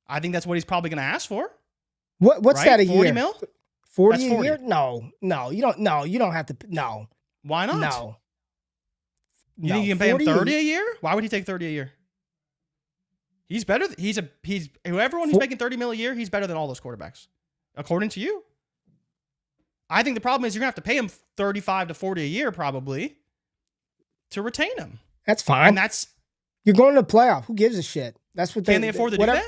I think that's what he's probably going to ask for. What's right? that a 40 year? mil? 40 a year? No, you don't have to. No. Why not? No. You think you can pay him 30 a year? Why would he take 30 a year? He's better. He's everyone who's making 30 mil a year, he's better than all those quarterbacks, according to you. I think the problem is you're gonna have to pay him 35 to 40 a year probably to retain him. That's fine. And you're going to the playoff. Who gives a shit? That's what can they afford to do that?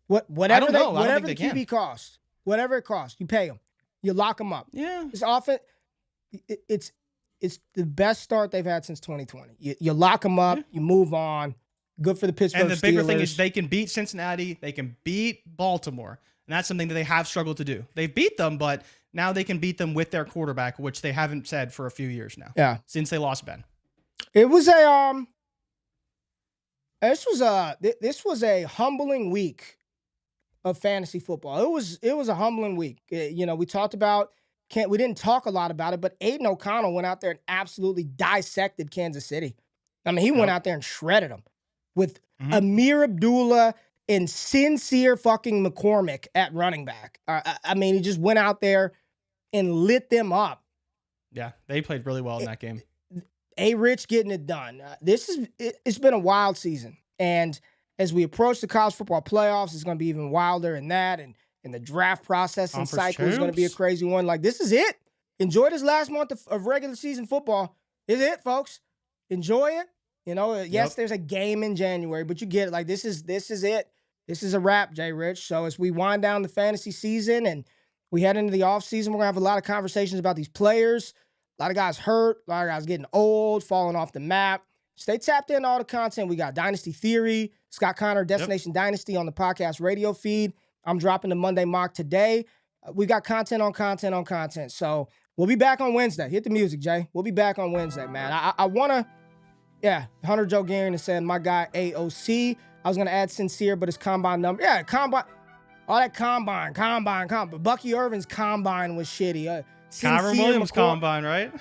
Whatever I don't know. Whatever the QB costs, whatever it costs, you pay them. You lock them up. Yeah. It's often it's the best start they've had since 2020. You lock them up. Yeah. You move on. Good for the Pittsburgh Steelers. And the bigger thing is they can beat Cincinnati. They can beat Baltimore. And that's something that they have struggled to do. They beat them, but now they can beat them with their quarterback, which they haven't said for a few years now. Yeah. Since they lost Ben. It was this was a humbling week of fantasy football. It was a humbling week. We talked about we didn't talk a lot about it, but Aiden O'Connell went out there and absolutely dissected Kansas City. I mean, he went out there and shredded them with Amir Abdullah and sincere fucking McCormick at running back. I mean, he just went out there and lit them up. Yeah, they played really well in that game. JRich getting it done. It's been a wild season. And as we approach the college football playoffs, it's going to be even wilder in that. And the draft process and cycle is going to be a crazy one. Like, this is it. Enjoy this last month of regular season football. This is it, folks. Enjoy it. Yes, there's a game in January, but you get it. Like, this is it. This is a wrap, JRich. So as we wind down the fantasy season and we head into the offseason, we're going to have a lot of conversations about these players. A lot of guys hurt. A lot of guys getting old, falling off the map. Stay tapped into all the content. We got Dynasty Theory, Scott Connor, Destination Dynasty on the podcast radio feed. I'm dropping the Monday mock today. We got content on content on content. So we'll be back on Wednesday. Hit the music, Jay. We'll be back on Wednesday, man. I want to, Hunter Joe Guerin is saying my guy AOC. I was going to add sincere, but his combine number. Yeah, combine. All that combine. Bucky Irvin's combine was shitty. Kyron Williams combine, right?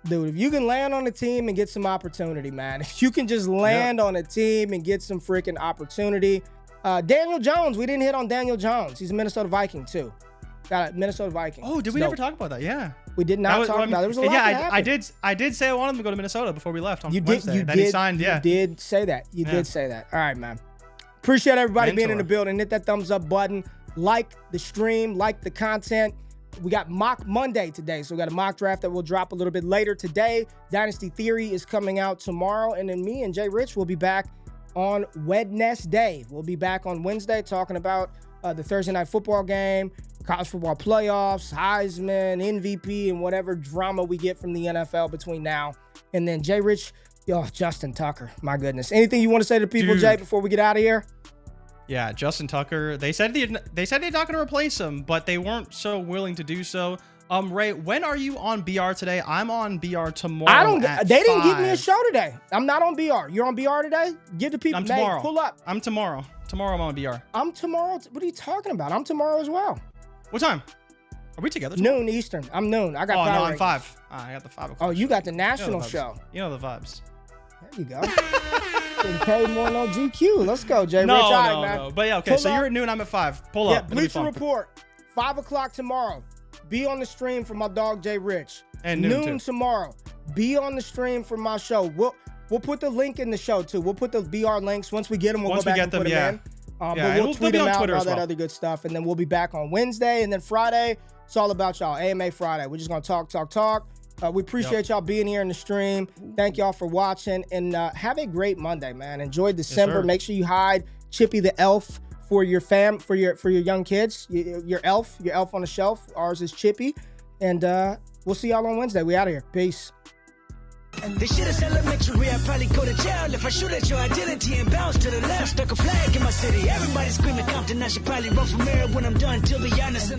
Dude, if you can land on a team and get some opportunity, man. If you can just land on a team and get some freaking opportunity. Daniel Jones, we didn't hit on Daniel Jones. He's a Minnesota Viking, too. Got a Minnesota Viking. Oh, did we never talk about that? Yeah. We did not talk about it. There was a lot that happened. I did say I wanted him to go to Minnesota before we left on Wednesday. He signed, You did say that. You did say that. All right, man. Appreciate everybody being in the building. Hit that thumbs up button. Like the stream. Like the content. We got Mock Monday today, so we got a mock draft that will drop a little bit later today. Dynasty Theory is coming out tomorrow, and then me and JRich will be back on Wednesday. We'll be back on Wednesday talking about the Thursday night football game, college football playoffs, Heisman, MVP, and whatever drama we get from the NFL between now and then. JRich, Justin Tucker, my goodness. Anything you want to say to people, Jay, before we get out of here? Yeah, Justin Tucker. They said they're not going to replace him, but they weren't so willing to do so. Ray, when are you on BR today? I'm on BR tomorrow. They didn't give me a show today. I'm not on BR. You're on BR today? Give the people. I'm tomorrow. Pull up. I'm tomorrow. Tomorrow I'm on BR. I'm tomorrow. What are you talking about? I'm tomorrow as well. What time? Are we together tomorrow? Noon Eastern. I'm noon. I got power. No, I'm 5. I got the 5 o'clock. Oh, you got the national show. You know the vibes. There you go. Getting paid more on GQ. Let's go, JRich. No. But yeah, okay. So you're at noon. I'm at 5. Pull up. Bleacher Report. 5 o'clock tomorrow. Be on the stream for my dog JRich. And noon tomorrow. Be on the stream for my show. We'll put the link in the show too. We'll put the BR links once we get them. We'll go back and put them in. But we'll tweet them out and all that other good stuff. And then we'll be back on Wednesday. And then Friday, it's all about y'all. AMA Friday. We're just going to talk. We appreciate y'all being here in the stream. Thank y'all for watching. And have a great Monday, man. Enjoy December. Make sure you hide Chippy the Elf for your for your young kids. Your elf on the shelf. Ours is Chippy. And we'll see y'all on Wednesday. We out of here. Peace. And this shit is elementary. I'd probably go to jail if I shoot at your identity and bounce to the left. Stuck a flag in my city. Everybody screaming Compton. I should probably run from here when I'm done, to be honest.